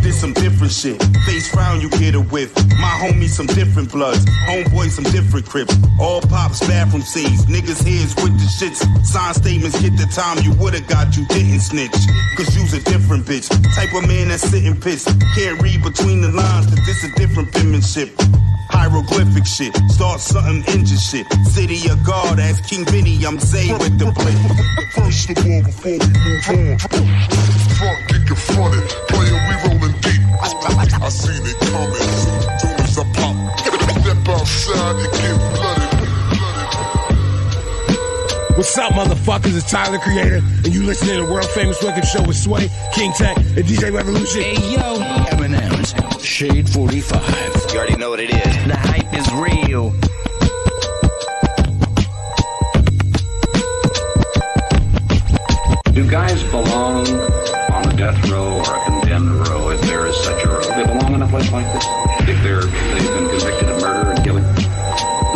This some different shit. Face frown you get it with. My homies some different bloods. Homeboys some different crips. All pops, bathroom scenes. Niggas heads with the shits. Sign statements get the time you would've got, you didn't snitch. Cause you's a different bitch. Type of man that's sitting pissed. Can't read between the lines, cause this a different penmanship. Hieroglyphic shit, start something engine shit. City of God, as King Vinny, I'm Zay with the blade. First of all, before we move on, front get confronted, player we rolling deep. I seen it coming, soon as I pop. Step outside and get flooded. What's up, motherfuckers? It's Tyler, Creator, and you listening to the world famous Wake Up Show with Sway, King Tech, and DJ Revolution. Hey, yo. Eminem's Shade 45. You already know what it is. The hype is real. Do guys belong on a death row or a condemned row, if there is such a row? They belong in a place like this? If they've been convicted of murder and killing?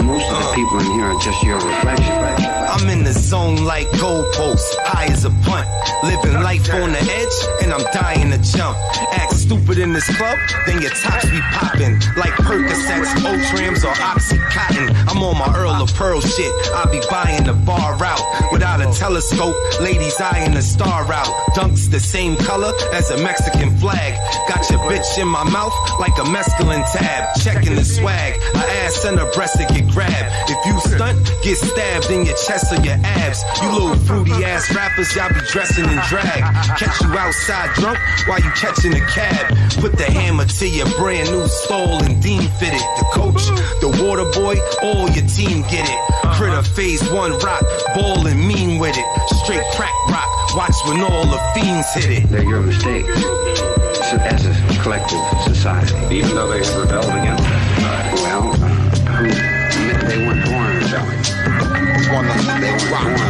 Most of the people in here are just your reflection. I'm in the zone like goalposts, high as a punt. Living life on the edge, and I'm dying to jump. Act stupid in this club, then your tops be popping. Like Percocets, Otrams, or Oxycontin. I'm on my Earl of Pearl shit. I be buying the bar out. Without a telescope, ladies eyeing the star out. Dunks the same color as a Mexican flag. Got your bitch in my mouth like a mescaline tab. Checking the swag, her ass and her breast to get grabbed. If you stunt, get stabbed in your chest or your abs. You little fruity ass rappers, y'all be dressing in drag. Catch you outside drunk while you catching a cab. Put the hammer to your brand new stole and Dean fitted. The coach, the water boy, all your team get it. Critter phase one rock, ball and mean with it. Straight crack rock, watch when all the fiends hit it. They're your mistakes as a collective society, even though they have rebelled against that society. Well, they weren't born rebelling. They weren't born.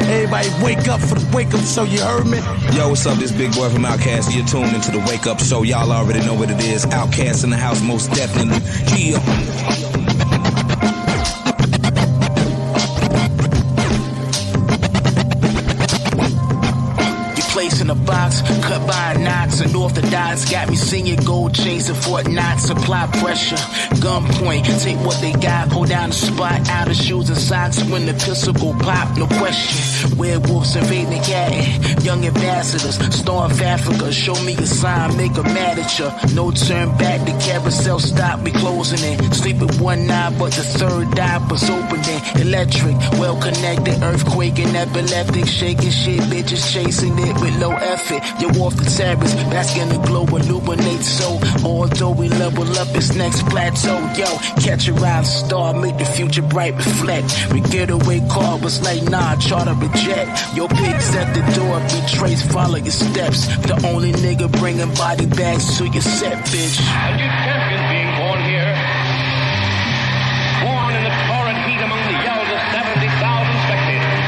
Everybody wake up for the wake up show, you heard me? Yo, what's up? This big boy from Outkast. You're tuned into the Wake Up Show. Y'all already know what it is. Outkast in the house, most definitely. Yeah. Place in a box, cut by knots, unorthodox. Got me singing gold chains and Fort Knox. Supply pressure, gunpoint. Take what they got, hold down the spot. Out of shoes and socks when the pistol go pop, no question. Werewolves invading the cat. Young ambassadors, storm Africa. Show me a sign, make a mad at ya. No turn back, the carousel stop, we closing it. Sleep with one eye, but the third eye was opening. Electric, well connected, earthquake and epileptic. Shaking shit, bitches chasing it with low effort. You're off the terrace, bask in the glow, illuminate so. Although we level up, it's next plateau. Yo, catch a rising star, make the future bright reflect. We get away car was like, nah, charter a jet. Your pigs at the door, retrace, follow your steps. The only nigga bringing body bags to your set, bitch. A new champion being born here. Born in the torrent heat among the yells of 70,000 spectators.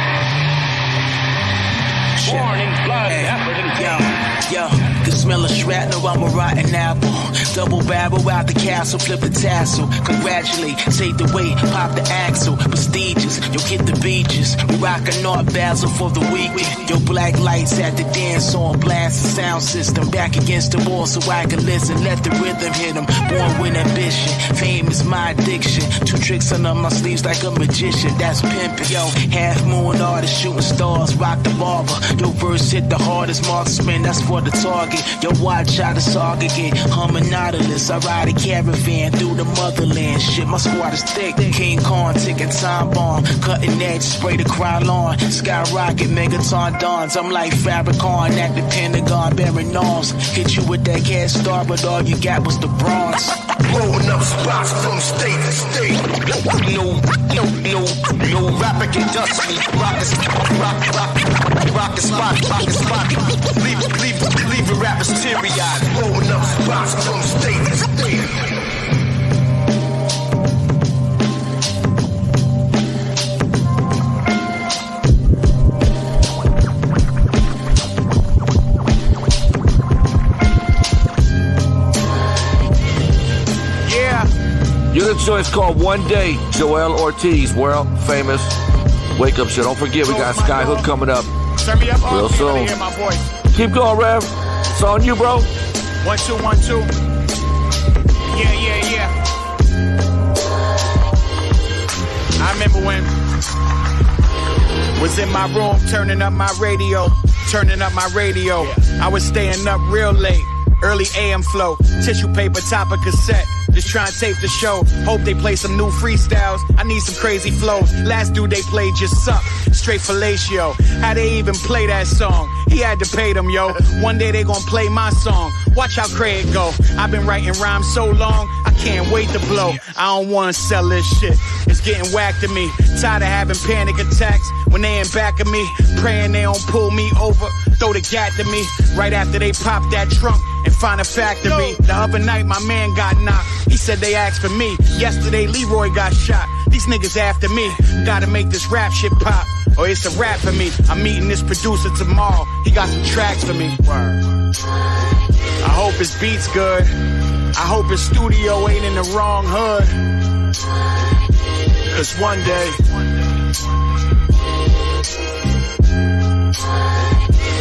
Born in blood, effort, and pain. Yo, can smell a shrapnel, I'm a rotten apple. Double barrel out the castle, flip the tassel. Congratulate, take the weight, pop the axle. Prestigious, you'll hit the beaches. We rockin' North Basel for the weekend. Yo, black lights at the dance on, blast the sound system. Back against the wall so I can listen. Let the rhythm hit 'em. Born with ambition, fame is my addiction. 2 tricks under my sleeves like a magician, that's pimpin'. Yo, half moon artist, shooting stars, rock the barber. Yo, verse hit the hardest marksman, that's for the target. Yo, watch how the saga get humming nautilus. I ride a caravan through the motherland. Shit, my squad is thick. King Kong, ticking time bomb. Cutting edge, spray the crowd on. Skyrocket, megaton dawns. I'm like Farrakhan at the Pentagon, bearing arms. Hit you with that cash star, but all you got was the bronze. Blowing up spots from state to state. No rapper can dust me. Rock the spot. Leave the rappers teary-eyed. Blowing up spots from state to state. Your choice called One Day, Joel Ortiz, world famous Wake Up Show. Don't forget, we got Skyhook coming up real soon. Keep going, Rev. It's on you, bro. 1 2 1 2. Yeah. I remember when was in my room turning up my radio. I was staying up real late. Early AM flow, tissue paper, top of cassette. Just try and tape the show. Hope they play some new freestyles. I need some crazy flows. Last dude they played just sucked. Straight fellatio. How they even play that song? He had to pay them, yo. One day they gon' play my song. Watch how Craig go. I've been writing rhymes so long, I can't wait to blow. I don't wanna sell this shit. It's getting whacked to me. Tired of having panic attacks when they in back of me. Praying they don't pull me over. Throw the gat to me. Right after they pop that trunk and find a factory. The other night my man got knocked. He said they asked for me. Yesterday Leroy got shot. These niggas after me. Gotta make this rap shit pop, or it's a rap for me. I'm meeting this producer tomorrow. He got some tracks for me. I hope his beat's good. I hope his studio ain't in the wrong hood. Cause one day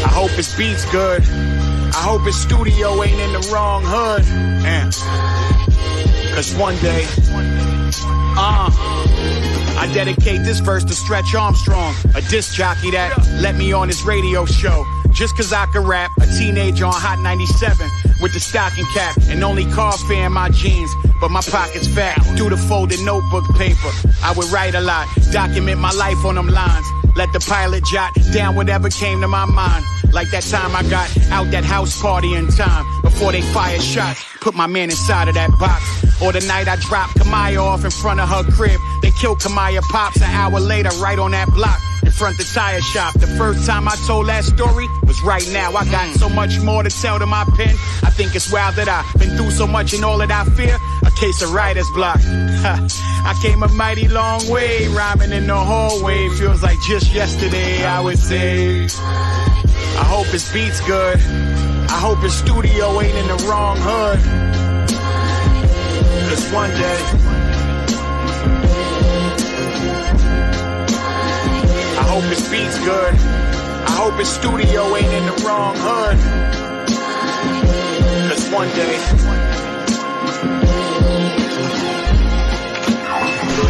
I hope his beat's good. I hope his studio ain't in the wrong hood. Cause one day I dedicate this verse to Stretch Armstrong, a disc jockey that let me on his radio show. Just cause I could rap, a teenager on Hot 97 with the stocking cap and only coffee in my jeans, but my pockets fat. Through the folded notebook paper, I would write a lot, document my life on them lines. Let the pilot jot down whatever came to my mind. Like that time I got out that house party in time before they fired shots. Put my man inside of that box. Or the night I dropped Kamaya off in front of her crib. They killed Kamaya pops an hour later right on that block in front of the tire shop. The first time I told that story was right now. I got so much more to tell to my pen. I think it's wild that I've been through so much and all that I fear. A Case of writer's block. I came a mighty long way, rhyming in the hallway. Feels like just yesterday, I would say. I hope his beat's good. I hope his studio ain't in the wrong hood. 'Cause one day, I hope his beat's good. I hope his studio ain't in the wrong hood. 'Cause one day.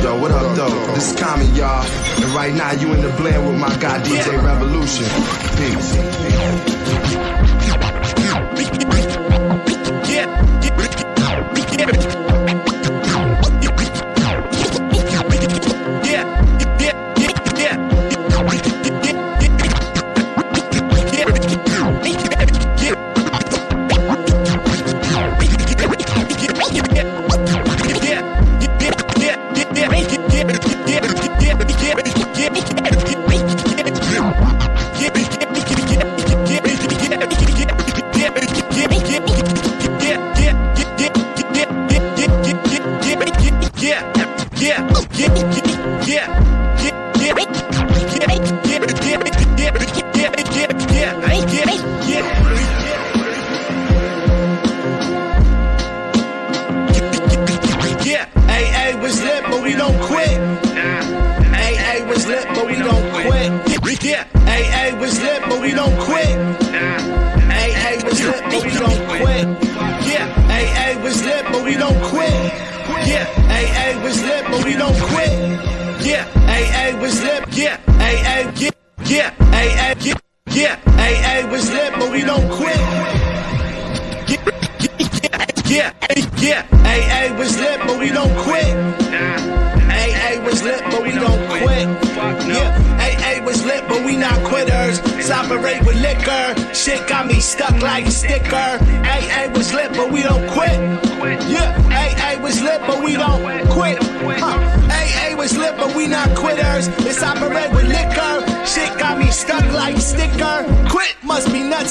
Yo, what up, though? This is Common, y'all. And right now, you in the blend with my guy, DJ Revolution. Peace.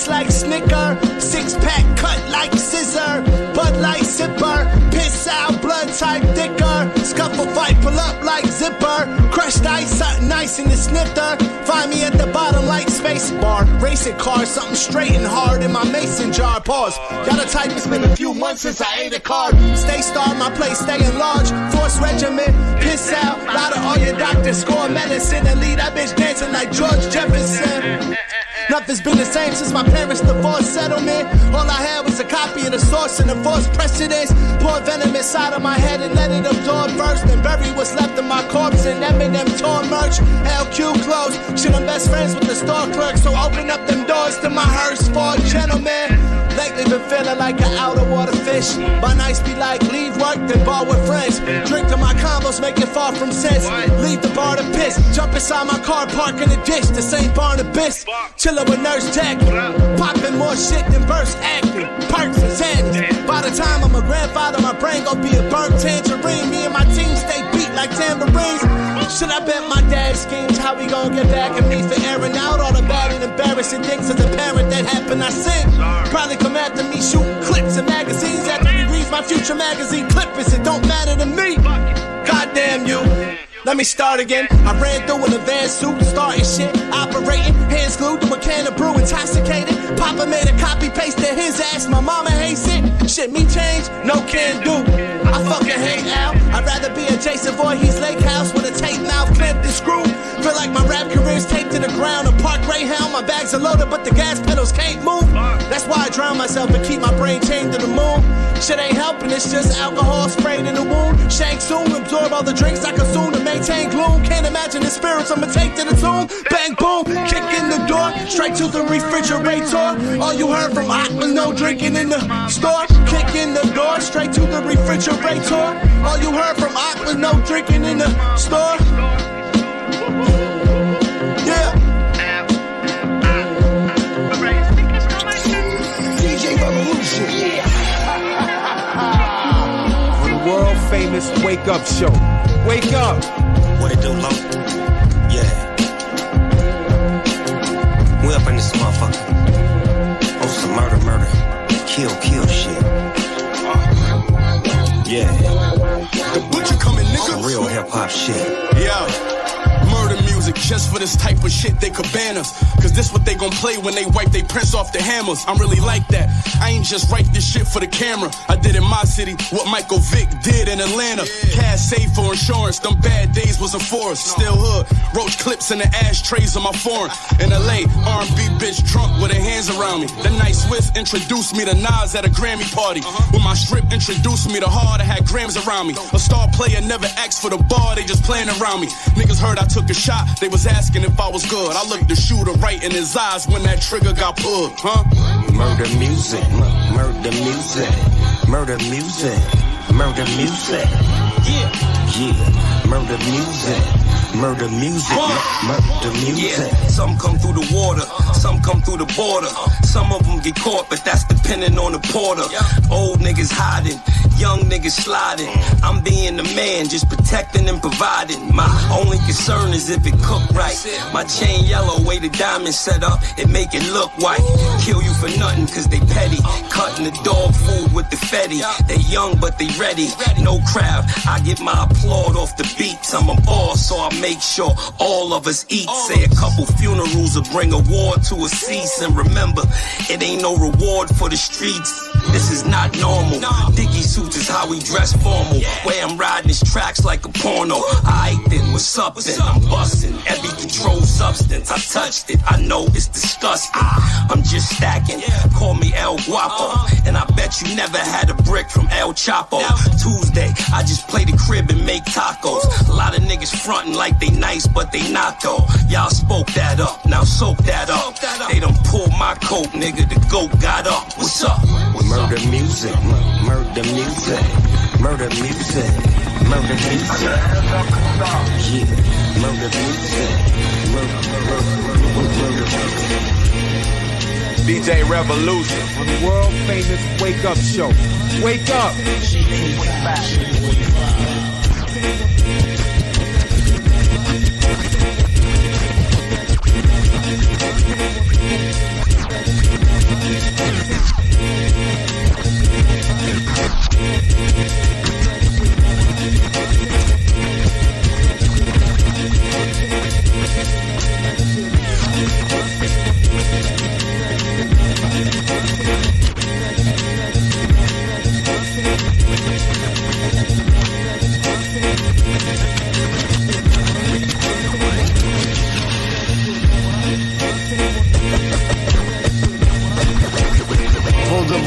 Like Snicker, six-pack cut like scissor, Bud Light sipper, piss out blood type thicker, scuffle fight pull up like zipper, crushed ice something nice in the snifter, find me at the bottom like space bar, racing car something straight and hard in my mason jar, pause, got a type it's been a few months since I ate a card, stay star my place staying large, force regiment, piss out, lot of all your doctors score medicine and lead that bitch dancing like George Jefferson. Nothing's been the same since my parents' divorce settlement. All I had was a copy of the source and the false precedents. Pour venom inside of my head and let it absorb first. Then bury what's left of my corpse and Eminem torn merch. LQ closed. Shit, I'm best friends with the store clerk. So open up them doors to my hearse for gentlemen. Lately been feeling like an out of water fish. My nights be like leave work, then bar with friends. Drink to my combos, make it far from sense. Leave the bar to piss. Jump inside my car, park in the ditch. The same Barnabas. Chillin' with Nurse Jack. Popping more shit than burst acting. Perks and Xannies. By the time I'm a grandfather, my brain gon' be a burnt tangerine. Me and my team stay beat like tambourines. Should I bet my dad schemes how we gon' get back at me for airing out all the bad and embarrassing things as a parent that happened? I sing. Probably come after me shooting clips and magazines after he reads my future magazine clippers. It don't matter to me. Goddamn you. Let me start again. I ran through in a van suit, starting shit, operating, hands glued to a can of brew, intoxicated. Papa made a copy paste to his ass. My mama hates it. Shit, me change, no can do. I fucking hate Al. I'd rather be a Jason Voorhees lake house with a tape mouth clamped and screwed. Feel like my rap career's taped to the ground. A park Greyhound, my bags are loaded, but the gas pedals can't move. That's why I drown myself and keep my brain chained to the moon. Shit ain't helping, it's just alcohol sprayed in the wound. Shank soon, absorb all the drinks I consume to maintain gloom. Can't imagine the spirits I'ma take to the tomb. Bang boom, kick in the door, straight to the refrigerator. All you heard from Aqua, no drinking in the store. Kick in the door, straight to the refrigerator. All you heard from Aqua, no drinking in the store. Yeah. DJ Revolution. On the world famous Wake Up Show. Wake up. What it do, low? Yeah. We up in this motherfucker. Oh, some murder. Kill shit. Yeah. shit. Yeah. Murder music, just for this type of shit they could ban us. Cause this what they gon' play when they wipe they prints off the hammers. I'm really like that. I ain't just write this shit for the camera. I did in my city what Michael Vick did in Atlanta. Cash saved for insurance, them bad days was a force. Still hood, roach clips in the ashtrays of my foreign. In LA, R&B bitch drunk with her hands around me. The night Swiss introduced me to Nas at a Grammy party. When my strip introduced me to hard, I had grams around me. A star player never asked for the bar, they just playing around me. Niggas heard I took a shot, they was asking if I was good. I looked the shooter right in his eyes when that trigger got pulled, huh? Murder music, murder music, murder music, murder music. Yeah, murder music. Murder music, murder music. Yeah, some come through the water, some come through the border. Some of them get caught, but that's depending on the porter. Old niggas hiding, young niggas sliding. I'm being the man, just protecting and providing. My only concern is if it cooked right. My chain yellow, way the diamond set up, it make it look white. Kill you for nothing, cause they petty. Cutting the dog food with the fetty. They young, but they ready. No crowd, I get my applaud off the beats. I'm a boss, so I make sure all of us eat. Say a couple funerals will bring a war to a cease. And remember, it ain't no reward for the streets. This is not normal. Diggy suits is how we dress formal. Way I'm riding his tracks like a porno. Aight then, what's up then? I'm busting every controlled substance. I touched it, I know it's disgusting. I'm just stacking, call me El Guapo. And I bet you never had a brick from El Chapo. Tuesday, I just play the crib and make tacos. A lot of niggas frontin' like they nice, but they not though. Y'all spoke that up, now soak that up. They done pulled my coat, nigga, the goat got up. What's up? Murder music, murder music, murder music, murder music. Yeah, murder music, murder music. DJ Revolution on the world famous Wake Up Show. Wake up!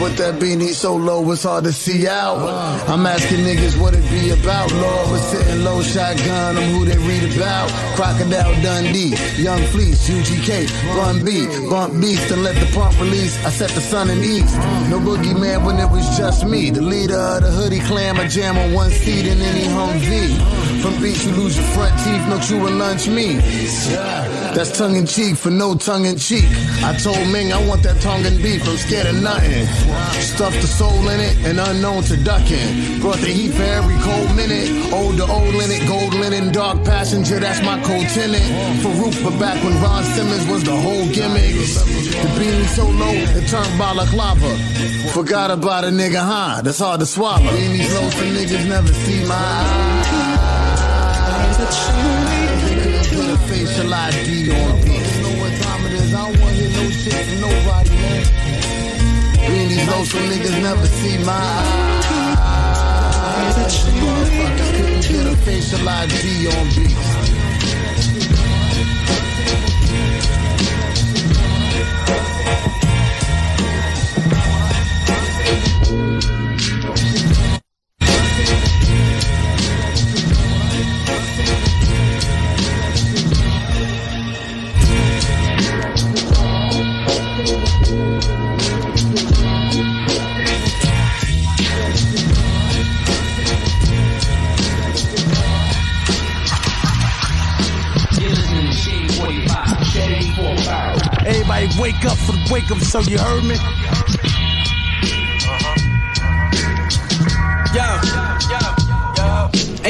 With that beanie so low, it's hard to see out. I'm asking niggas what it be about. Lord was sitting low, shotgun, I'm who they read about. Crocodile Dundee, Young Fleece, UGK, Bun B, Bump Beast, and let the pump release. I set the sun in east. No boogeyman when it was just me. The leader of the hoodie clan, I jam on one seat in any Humvee. From beach, you lose your front teeth, no chew and lunch me. That's tongue in cheek for no tongue in cheek. I told Ming I want that tongue and beef, I'm scared of nothing. Stuffed the soul in it and unknown to ducking. Brought the heat for every cold minute. Old to old linen, gold linen, dark passenger, that's my co-tenant. Farouk, but back when Ron Simmons was the whole gimmick. The beanie so low, it turned balaclava. Forgot about a nigga, huh? That's hard to swallow. Beanies low so niggas never see my eyes. Put a facial ID on me. You know what time it is, I don't want to hear no shit from nobody, man. Beanies low so niggas never see my eyes. Motherfuckers couldn't get a facial ID on beats. Everybody wake up for the wake up show, you heard me?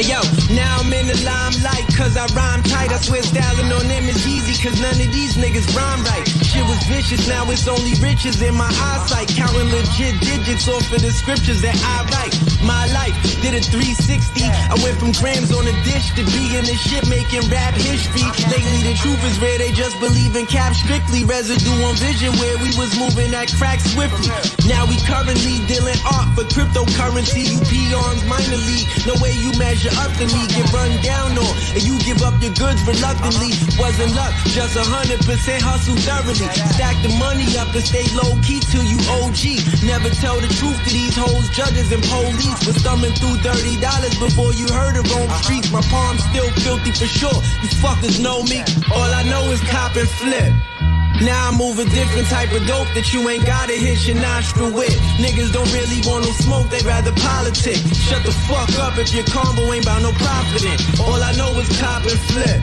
Hey yo, now I'm in the limelight cause I rhyme tight. I swear styling on them is easy cause none of these niggas rhyme right. Shit was vicious, now it's only riches in my eyesight. Counting legit digits off of the scriptures that I write. My life did a 360. I went from grams on a dish to being this shit making rap history. Lately the truth is rare, they just believe in cap strictly. Residue on vision where we was moving that crack swiftly. Now we currently dealing art for cryptocurrency. You peons minor league, no way you measure up to me. Get run down on and you give up your goods reluctantly. Wasn't luck, just 100% hustle thoroughly. Stack the money up and stay low key till you OG. Never tell the truth to these hoes, judges and police. Was thumbing through $30 before you heard of on streets. My palms still filthy for sure. You fuckers know me. All I know is cop and flip. Now I move a different type of dope that you ain't gotta hit your nostril with. Niggas don't really want no smoke, they rather politic. Shut the fuck up if your combo ain't about no profit in. All I know is cop and flip.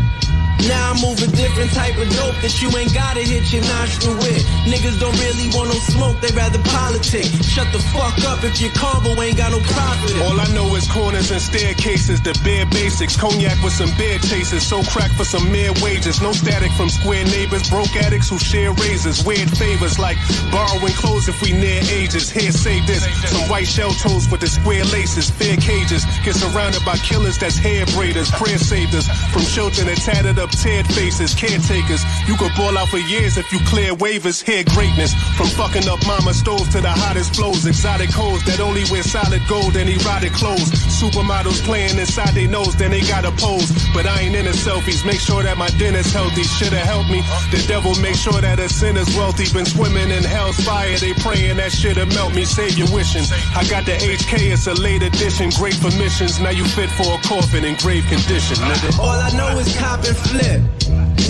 Now I move a different type of dope that you ain't gotta hit your nostril with. Niggas don't really want no smoke, they rather politic. Shut the fuck up if your combo ain't got no profit in. All I know is corners and staircases, the bare basics. Cognac with some beer chasers, so crack for some mere wages. No static from square neighbors, broke addicts who share razors. Weird favors like borrowing clothes if we near ages. Here, say this, some white shell toes with the square laces. Fair cages, get surrounded by killers that's hair braiders. Prayer saved us from children that tattered up teared faces. Caretakers, you could ball out for years if you clear waivers. Here, greatness, from fucking up mama stoves to the hottest flows. Exotic hoes that only wear solid gold and erotic clothes. Supermodels playing inside they nose, then they gotta pose. But I ain't into selfies, make sure that my dinner's healthy. Should've helped me, the devil make sure that a sinner's wealthy. Been swimming in hell's fire, they praying that shit'll melt me. Save your wishing, I got the HK, it's a late edition. Great for missions, now you fit for a coffin in grave condition, nigga. All I know is cop and flip.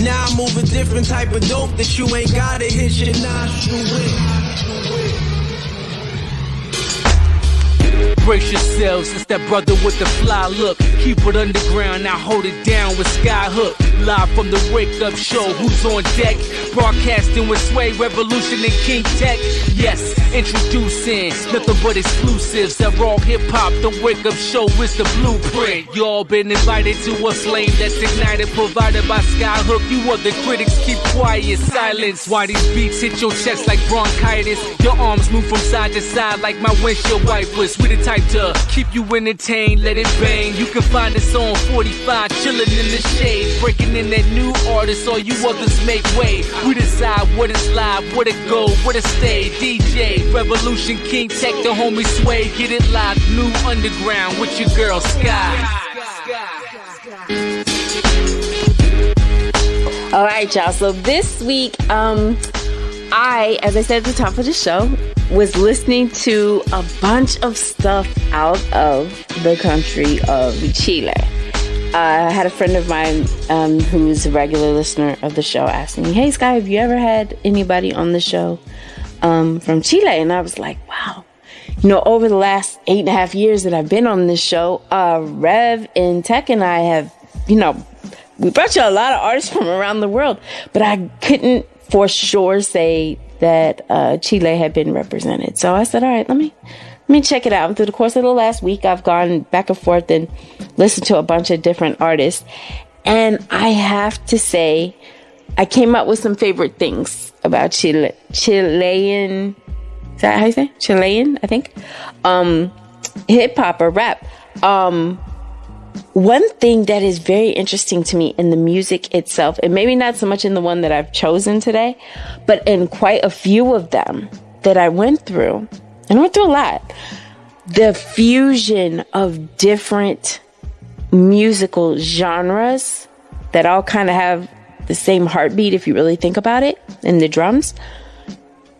Now I move a different type of dope that you ain't gotta hit your nostril with. Brace yourselves, it's that brother with the fly look. Keep it underground, now hold it down with Skyhook. Live from the Wake Up Show, who's on deck? Broadcasting with Sway, Revolution, and King Tech. Yes, introducing nothing but exclusives. That raw hip-hop, the Wake Up Show is the blueprint. You all been invited to a flame that's ignited, provided by Skyhook. You other critics keep quiet, silence. Why these beats hit your chest like bronchitis? Your arms move from side to side like my windshield wipers. We the type to keep you entertained, let it bang. You can find us on 45, chilling in the shade, breaking in that new artist. All you others make way. We decide what is live, where to go, where to stay. DJ, Revolution, King Tech, the homie Sway. Get it live, new underground with your girl Sky. All right, y'all. So this week, I, as I said at the top of the show, was listening to a bunch of stuff out of the country of Chile. I had a friend of mine who's a regular listener of the show ask me, "Hey, Sky, have you ever had anybody on the show from Chile?" And I was like, wow. You know, over the last 8.5 years that I've been on this show, Rev and Tech and I have, you know, we brought you a lot of artists from around the world, but I couldn't for sure say that Chile had been represented. So I said, all right, let me check it out. And through the course of the last week, I've gone back and forth and listened to a bunch of different artists. And I have to say, I came up with some favorite things about Chilean, is that how you say? Chilean, I think. Hip hop or rap. One thing that is very interesting to me in the music itself, and maybe not so much in the one that I've chosen today, but in quite a few of them that I went through, and I went through a lot, the fusion of different musical genres that all kind of have the same heartbeat if you really think about it, in the drums.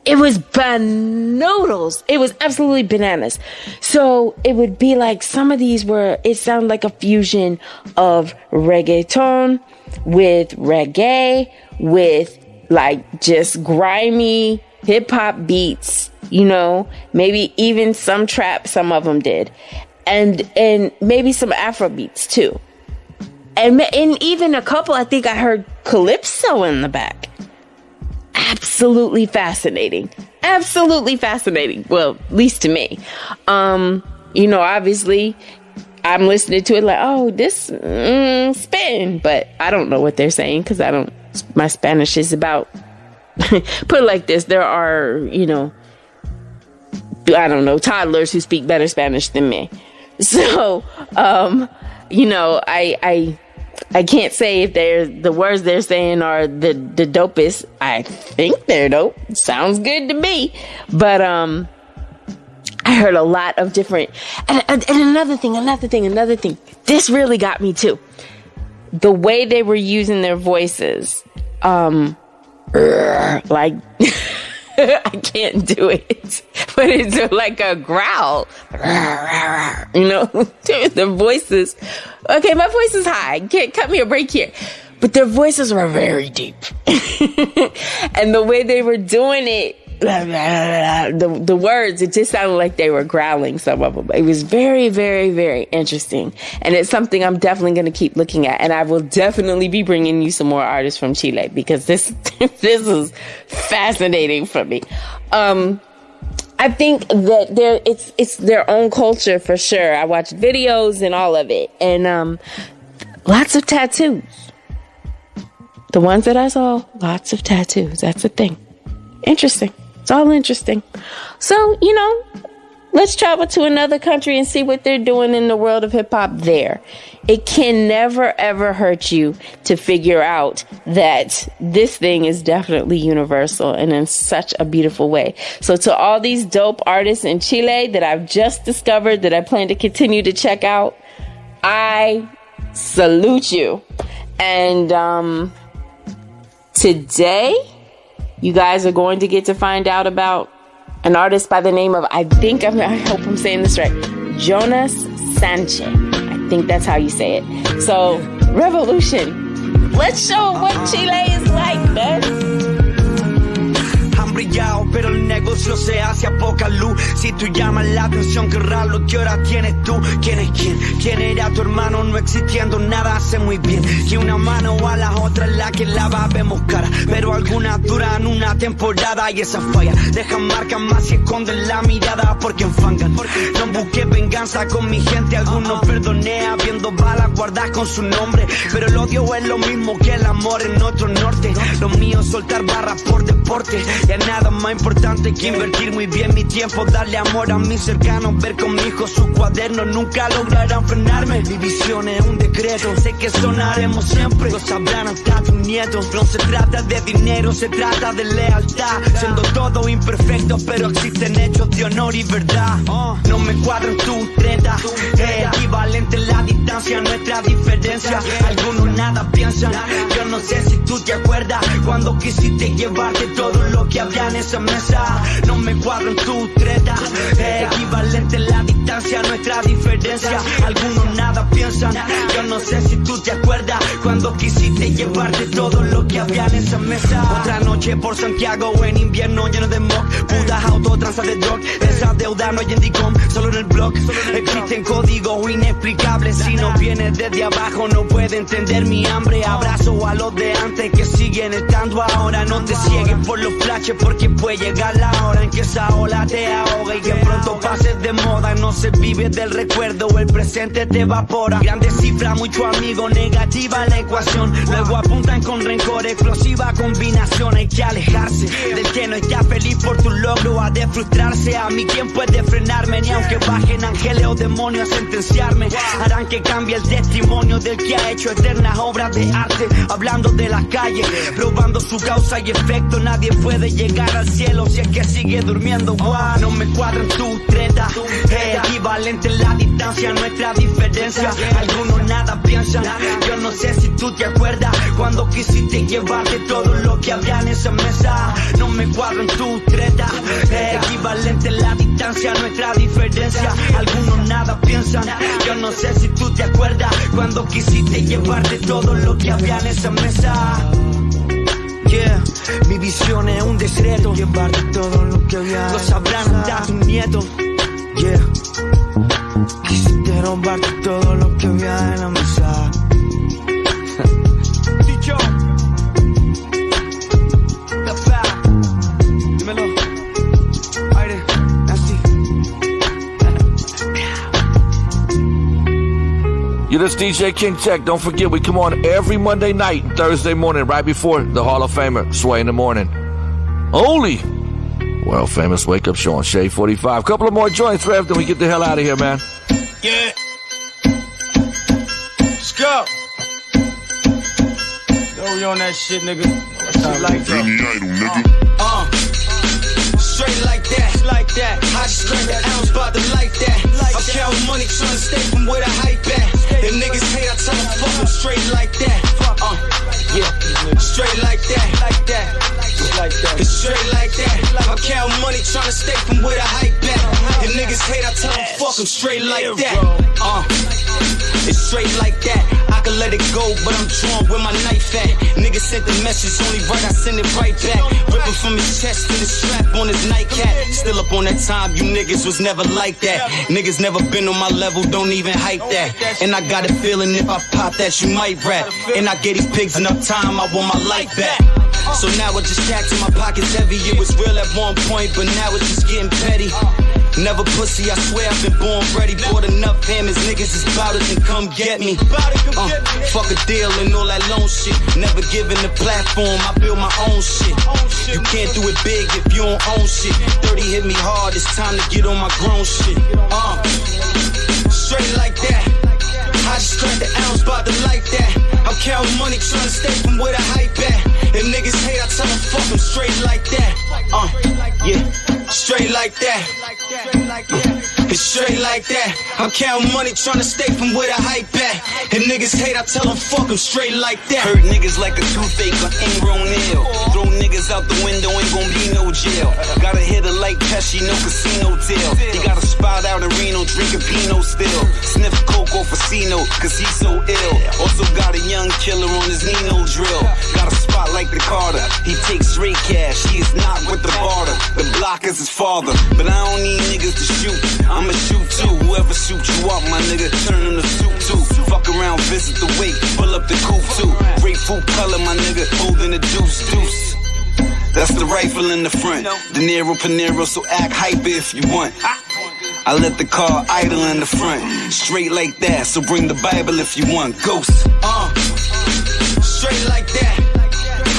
It was bananas. It was absolutely bananas. So it would be like some of these it sounded like a fusion of reggaeton with reggae, with like just grimy hip hop beats, you know, maybe even some trap, some of them did. And maybe some Afro beats too. And even a couple, I think I heard calypso in the back. Absolutely fascinating. Absolutely fascinating. Well, at least to me. You know, obviously, I'm listening to it like, oh, this spin, but I don't know what they're saying because my Spanish is about, put it like this, there are, I don't know, toddlers who speak better Spanish than me. So, I can't say if the words they're saying are the dopest. I think they're dope. Sounds good to me. But, I heard a lot of different, and another thing. This really got me too. The way they were using their voices, like, I can't do it, but it's like a growl, the voices. Okay, my voice is high. Can't cut me a break here. But their voices were very deep. And the way they were doing it, the words, it just sounded like they were growling, some of them. It was very, very, very interesting. And it's something I'm definitely going to keep looking at. And I will definitely be bringing you some more artists from Chile because this is fascinating for me. I think that it's their own culture for sure. I watched videos and all of it. And lots of tattoos. The ones that I saw, lots of tattoos. That's the thing. Interesting. It's all interesting. So, let's travel to another country and see what they're doing in the world of hip hop there. It can never, ever hurt you to figure out that this thing is definitely universal and in such a beautiful way. So to all these dope artists in Chile that I've just discovered that I plan to continue to check out, I salute you. And today, you guys are going to get to find out about an artist by the name of, I hope I'm saying this right, Jonas Sanchez. I think that's how you say it. So, Revolution. Let's show what Chile is like, man. Brillado, pero el negocio se hace a poca luz. Si tú llamas la atención, qué raro, ¿qué hora tienes tú? ¿Quién es quién? ¿Quién era tu hermano? No existiendo nada hace muy bien. Que una mano a la otra es la que la va, vemos cara. Pero algunas duran una temporada y esas fallas dejan marcas más si esconden la mirada porque enfangan. No busqué venganza con mi gente, algunos perdoné habiendo balas guardadas con su nombre. Pero el odio es lo mismo que el amor en otro norte. Lo mío es soltar barras por deporte. Y nada más importante que invertir muy bien mi tiempo, darle amor a mis cercanos, ver con mi hijo sus cuadernos, nunca lograrán frenarme. Mi visión es un decreto, sé que sonaremos siempre, lo sabrán hasta tus nietos. No se trata de dinero, se trata de lealtad, siendo todo imperfecto, pero existen hechos de honor y verdad. No me cuadran tus tretas, es equivalente la distancia, nuestra diferencia. Algunos nada piensan, yo no sé si tú te acuerdas cuando quisiste llevarte todo lo que había en esa mesa. No me cuadro en tu treta, equivalente la distancia, nuestra diferencia. Algunos nada piensan, yo no sé si tú te acuerdas cuando quisiste llevarte todo lo que había en esa mesa. Otra noche por Santiago en invierno lleno de smog, putas autotranzas de drog, esa deuda no hay en Dicom, solo en el blog. Existen códigos inexplicables, si no vienes desde abajo no puede entender mi hambre. Abrazo a los de antes que siguen estando ahora, no te ciegues por los flashes porque puede llegar la hora en que esa ola te ahoga y que pronto pases de moda. No se vive del recuerdo, el presente te evapora. Grandes cifras, mucho amigo, negativa la ecuación. Luego apuntan con rencor, explosiva combinación. Hay que alejarse del que no está feliz por tu logro, ha de frustrarse. A mí quién puede frenarme, ni aunque bajen ángeles o demonios a sentenciarme. Harán que cambie el testimonio del que ha hecho eternas obras de arte. Hablando de las calles, probando su causa y efecto. Nadie puede llegar al cielo si es que sigue durmiendo. No me cuadran tus tretas, equivalente la distancia, nuestra diferencia. Algunos nada piensan, yo no sé si tú te acuerdas cuando quisiste llevarte todo lo que había en esa mesa. No me cuadran tus tretas, equivalente la distancia, nuestra diferencia. Algunos nada piensan, yo no sé si tú te acuerdas cuando quisiste llevarte todo lo que había en esa mesa. Yeah, mi visión es un decreto, llevarte todo lo que había. Lo sabrán hasta tus nietos. Yeah, quisiste robarte todo lo que había en la mesa. Dicho, the fact. Dímelo, aire, así. this DJ King Tech. Don't forget, we come on every Monday night and Thursday morning, right before the Hall of Famer, Sway in the Morning. Only world famous wake up show on Shade 45. Couple of more joints, Rev, then we get the hell out of here, man. Yeah. Let's go. Yo, we on that shit, nigga. Shit like that. Straight like that. I just drank an ounce, bout to like that. I'm counting money, trying to stay from where the hype at. Them niggas hate, I tell them fuck them straight like that. Yeah, straight like that. It's straight like that. I'm counting money, trying to stay from where the hype at. Them niggas hate, I tell them fuck them straight like that. It's straight like that. I can let it go, but I'm drawn where my knife at. Niggas sent the message, only right, I send it right back. Ripping from his chest to the strap on his nightcap. Still up on that time, you niggas was never like that. Niggas never been on my level, don't even hype that. And I got a feeling if I pop that, you might rap. And I gave these pigs enough time, I want my life back. So now I just tax in my pockets heavy. It was real at one point, but now it's just getting petty. Never pussy, I swear I've been born ready. Bought enough hammers, niggas is bout it, then come get me. Fuck a deal and all that loan shit. Never given the platform, I build my own shit. You can't do it big if you don't own shit. 30 hit me hard, it's time to get on my grown shit. Straight like that. I just drank the ounce, bout to like that. I'm counting money, trying to stay from where the hype at. If niggas hate, I tell them fuck them straight like that. Yeah, straight like that. It's straight like that. I'm counting money, trying to stay from where the hype at. If niggas hate, I tell them fuck them straight like that. Hurt niggas like a toothache or ingrown nail. Throw niggas out the window, ain't gon' be no jail. Got a hitter like Pesci, no casino tail. He got a spot out in Reno, drinking Pinot still. Sniff coke off Casino, cause he's so ill. Also got a young killer on his Nino drill. Got a spot like the Carter, he takes straight cash. He is not with the barter. The block is his father, but I don't need niggas to shoot. I'ma shoot too. Whoever shoot you up, my nigga, turn him to soup too. Fuck around, visit the wake, pull up the coupe too. Grapefruit color, my nigga, holding the deuce. That's the rifle in the front. De Niro, Panero, so act hyper if you want. I let the car idle in the front. Straight like that, so bring the Bible if you want. Ghost. Straight like that.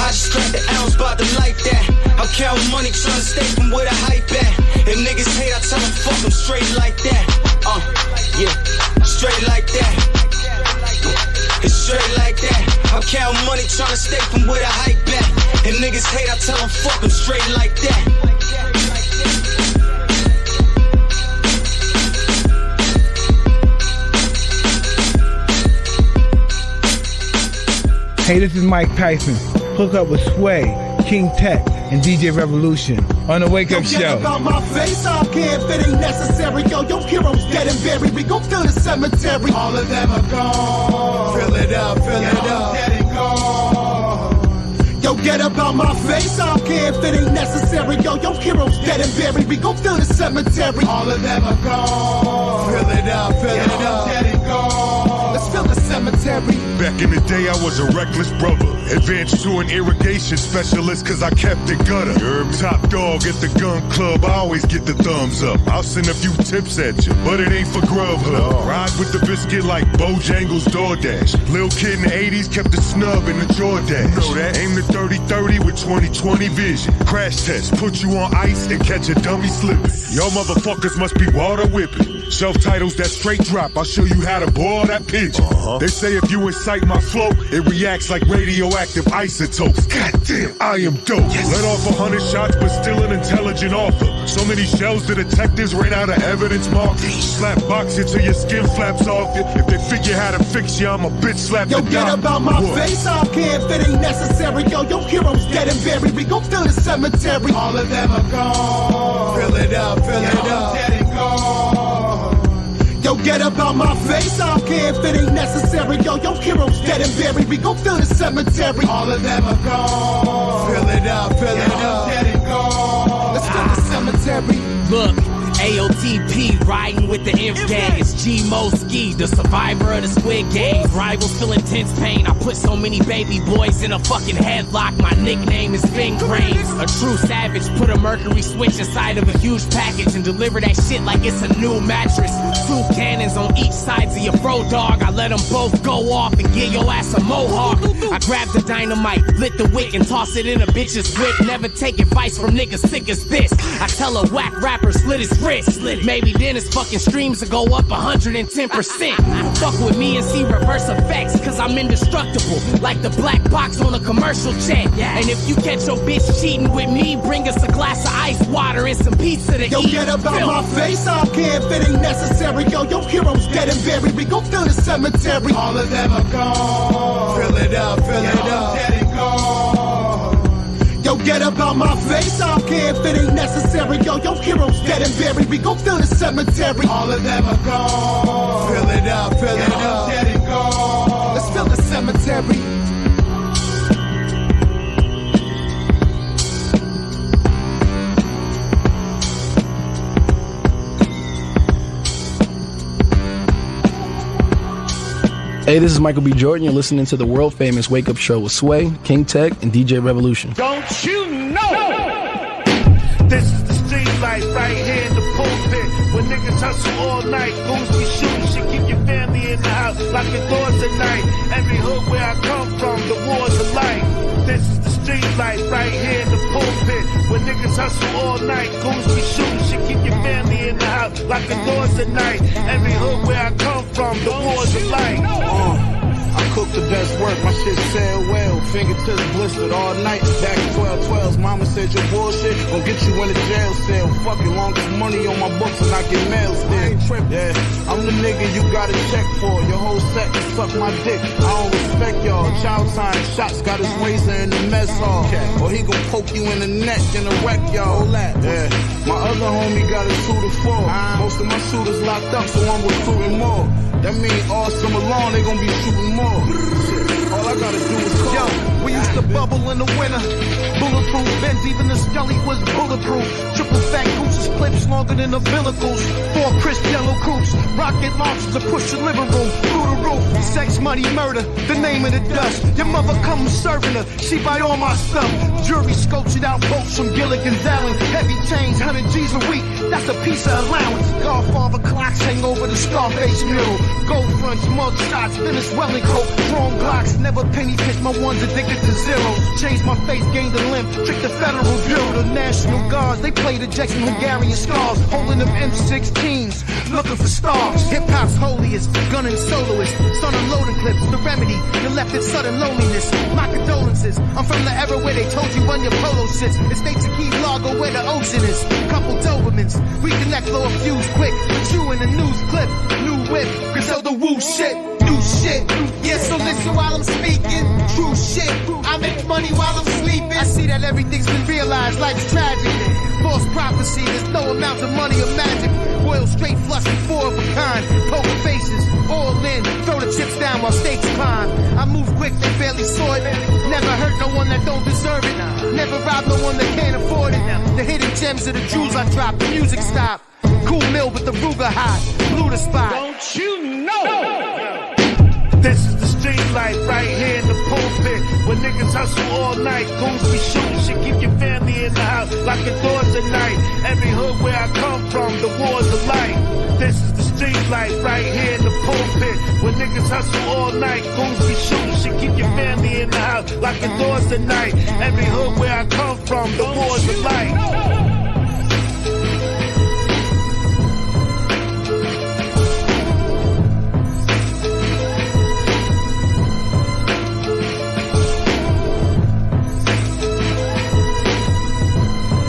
I just drank the ounce, bout to like that. I'm counting money, trying to stay from where the hype at. If niggas hate, I tell them fuck them straight like that. Yeah, straight like that. It's straight like that. I'm counting money, trying to stay from where the hype at. If niggas hate, I tell them fuck them straight like that. Hey, this is Mike Tyson. Hook up with Sway, King Tech, and DJ Revolution on the Wake Up Show. Get about my face, I don't care if it ain't necessary. Yo, your heroes dead and buried. We gon' fill the cemetery. All of them are gone. Fill it up, fill it up. Dead and gone. Yo, get about my face, I don't care if it ain't necessary. Yo, your heroes dead and buried. We gon' fill the cemetery. All of them are gone. Fill it up, fill it up. Dead and gone. Let's fill the cemetery. Back in the day, I was a reckless brother. Advanced to an irrigation specialist, cause I kept it gutter. Top dog at the gun club, I always get the thumbs up. I'll send a few tips at you, but it ain't for Grubhub. Ride with the biscuit like Bojangles DoorDash. Lil kid in the 80s kept the snub in the Jordache. Know that? Aim the 30-30 with 20/20 vision. Crash test, put you on ice and catch a dummy slipping. Y'all motherfuckers must be water whipping. Self titles that straight drop, I'll show you how to boil that pigeon. They say if you incite my flow, it reacts like radioactive isotopes. Goddamn, I am dope. Let off 100 shots, but still an intelligent author. So many shells the detectives ran out of evidence markers. Slap box you till your skin flaps off you. If they figure how to fix you, I'm a bitch slap Yo, the get doc. about my face, I don't care if it ain't necessary. Yo, your heroes dead and buried. We gon' fill the cemetery. All of them are gone. Fill it up, fill it up. Dead and gone. Yo, get about my face, I don't care if it ain't necessary. Yo, your heroes dead and buried. We gon' fill the cemetery. All of them are gone. Fill it up, fill it up. Dead and gone. Let's fill the cemetery. Look, AOT TP, riding with the Inf gang. It's G-Mo Ski, the survivor of the Squid Games. Rivals feel intense pain. I put so many baby boys in a fucking headlock. My nickname is Ving Cranes. A true savage, put a mercury switch inside of a huge package and deliver that shit like it's a new mattress. 2 cannons on each sides of your fro dog. I let them both go off and give your ass a mohawk. I grab the dynamite, lit the wick and toss it in a bitch's whip. Never take advice from niggas sick as this. I tell a whack rapper slit his wrist. Maybe then his fucking streams will go up 110%. Fuck with me and see reverse effects, cause I'm indestructible, like the black box on a commercial check. And if you catch your bitch cheating with me, bring us a glass of ice water and some pizza to Yo, eat. get about my face, I don't care if it ain't necessary. Yo, your heroes dead and buried. We gon' fill the cemetery. All of them are gone. Fill it up, fill it up. Dead and gone. Yo, get about my face, I don't care if it ain't necessary. Yo, your heroes dead and buried. We gon' fill the cemetery. All of them are gone. Fill it up, fill it up. Dead and gone. Let's fill the cemetery. Hey, this is Michael B. Jordan. You're listening to the world famous Wake Up Show with Sway, King Tech, and DJ Revolution. Don't you know? This is the street life right here in the pulpit. When niggas hustle all night, goons be shooting shit, keep your family in the house, lock your doors at night. Every hood where I come from, the war's a light. This is the street life right here in the pulpit. When niggas hustle all night, goons be shooting shit, keep your family in the house, lock your doors at night. Every hood where I come from, the war's a light. I cook the best work, my shit sell well. Fingertips blistered all night. Back in 1212s, mama said your bullshit gon' get you in a jail cell. Fucking longest money on my books and I get mail still. Yeah, I'm the nigga you gotta check for. Your whole set can suck my dick. I don't respect y'all. Child sign shots got his razor in the mess hall. Or he gon' poke you in the neck and a wreck y'all. Yeah, my other homie got a 2 to 4. Most of my shooters locked up, so I'm recruiting more. That mean all summer long they gon' be shooting more. All I gotta do is call. Yo, we used to bubble in the winter. Bulletproof Benz, even the Scully was bulletproof. Triple fat gooses, clips longer than the umbilicals. 4 crisp yellow coupes, rocket launchers to push the living room through the roof. Sex, money, murder, the name of the dust. Your mother comes serving her, she buy all my stuff. Jury scopes it out, boats from Gilligan's Island. Heavy chains, 100 G's a week, that's a piece of allowance. Godfather clocks hang over the Scarface mural. Gold fronts, mug shots, finished welling coat. Strong blocks, never penny pitch, my one's addicted to zeros. Changed my face, gained a limp, tricked the Federal Bureau. The National Guards, they played the Jackson Hungarian scars. Holding them M16s, looking for stars. Hip-hop's holiest, gunning soloist. Son unloading clips, the remedy. You left in sudden loneliness. My condolences, I'm from the era where they told you run your polo shits. Estates of Key Largo where the ocean is. Couple Dobermans, reconnect, blow a fuse quick. Put you in the news clip, new whip. Griselda woo shit, new shit. Yeah, so listen while I'm speaking. True shit, I make money while I'm sleeping. I see that everything's been realized, life's tragic. False prophecy, there's no amount of money or magic. Royal straight flush with 4 of a kind. Poker faces, all in, throw the chips down while stakes climb. I move quick, they barely saw it. Never hurt no one that don't deserve it. Never rob no one that can't afford it. The hidden gems of the jewels I drop, the music stop. Cool mill with the Ruger hot, blew the spot. Don't you know? This is the street life right here in the pulpit. When niggas hustle all night, goons be shooting shit, keep your family in the house, lock your doors at night. Every hood where I come from, the war's a light. This is the street life right here in the pulpit. When niggas hustle all night, goons be shooting shit, keep your family in the house, lock your doors at night. Every hood where I come from, the war's a light.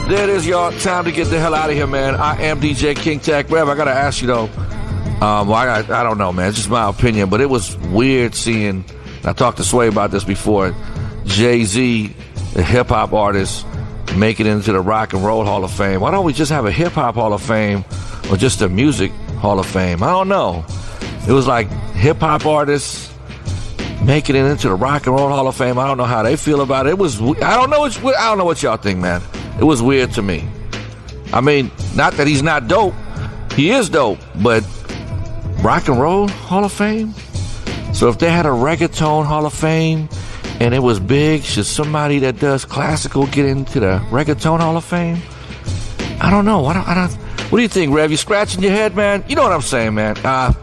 There it is, y'all. Time to get the hell out of here, man. I am DJ King Tech. Rev, I gotta ask you though. I don't know, man. It's just my opinion, but it was weird seeing. I talked to Sway about this before. Jay-Z, the hip hop artist, make it into the Rock and Roll Hall of Fame. Why don't we just have a hip hop Hall of Fame or just a music Hall of Fame? I don't know. It was like hip hop artists making it into the Rock and Roll Hall of Fame. I don't know how they feel about it. It was. I don't know what y'all think, man. It was weird to me. I mean, not that he's not dope. He is dope, but Rock and Roll Hall of Fame? So if they had a reggaeton Hall of Fame and it was big, should somebody that does classical get into the reggaeton Hall of Fame? I don't know. I don't. What do you think, Rev? You scratching your head, man? You know what I'm saying, man. I'm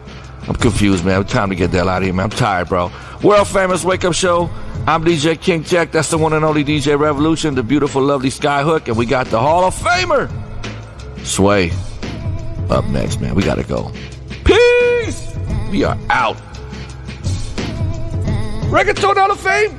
confused, man. Time to get the hell out of here, man. I'm tired, bro. World famous wake up show. I'm DJ King Tech. That's the one and only DJ Revolution, the beautiful, lovely Skyhook, and we got the Hall of Famer, Sway, up next, man. We gotta go. Peace. We are out. Reggaeton Hall of Fame.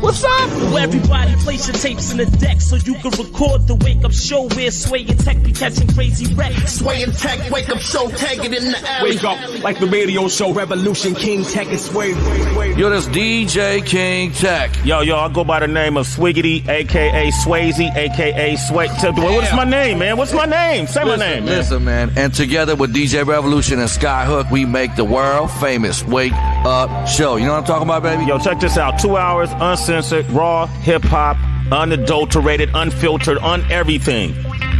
What's up? Well, everybody place your tapes in the deck so you can record the wake up show where Sway and Tech be catching crazy wrecks. Sway and Tech, wake up show, tag it in the alley. Wake up like the radio show Revolution, King Tech and Sway. Yo, this DJ King Tech. Yo, I go by the name of Swiggity, a.k.a. Swayze, a.k.a. Sway. What's my name, man? What's my name? Say my name, man. Listen, man. And together with DJ Revolution and Skyhook, we make the world famous Wake Up Show. You know what I'm talking about, baby? Yo, check this out. 2 hours, uncensored, raw, hip-hop, unadulterated, unfiltered, everything.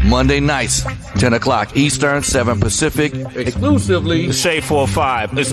Monday nights, 10 o'clock Eastern, 7 Pacific, exclusively. The Shade 405.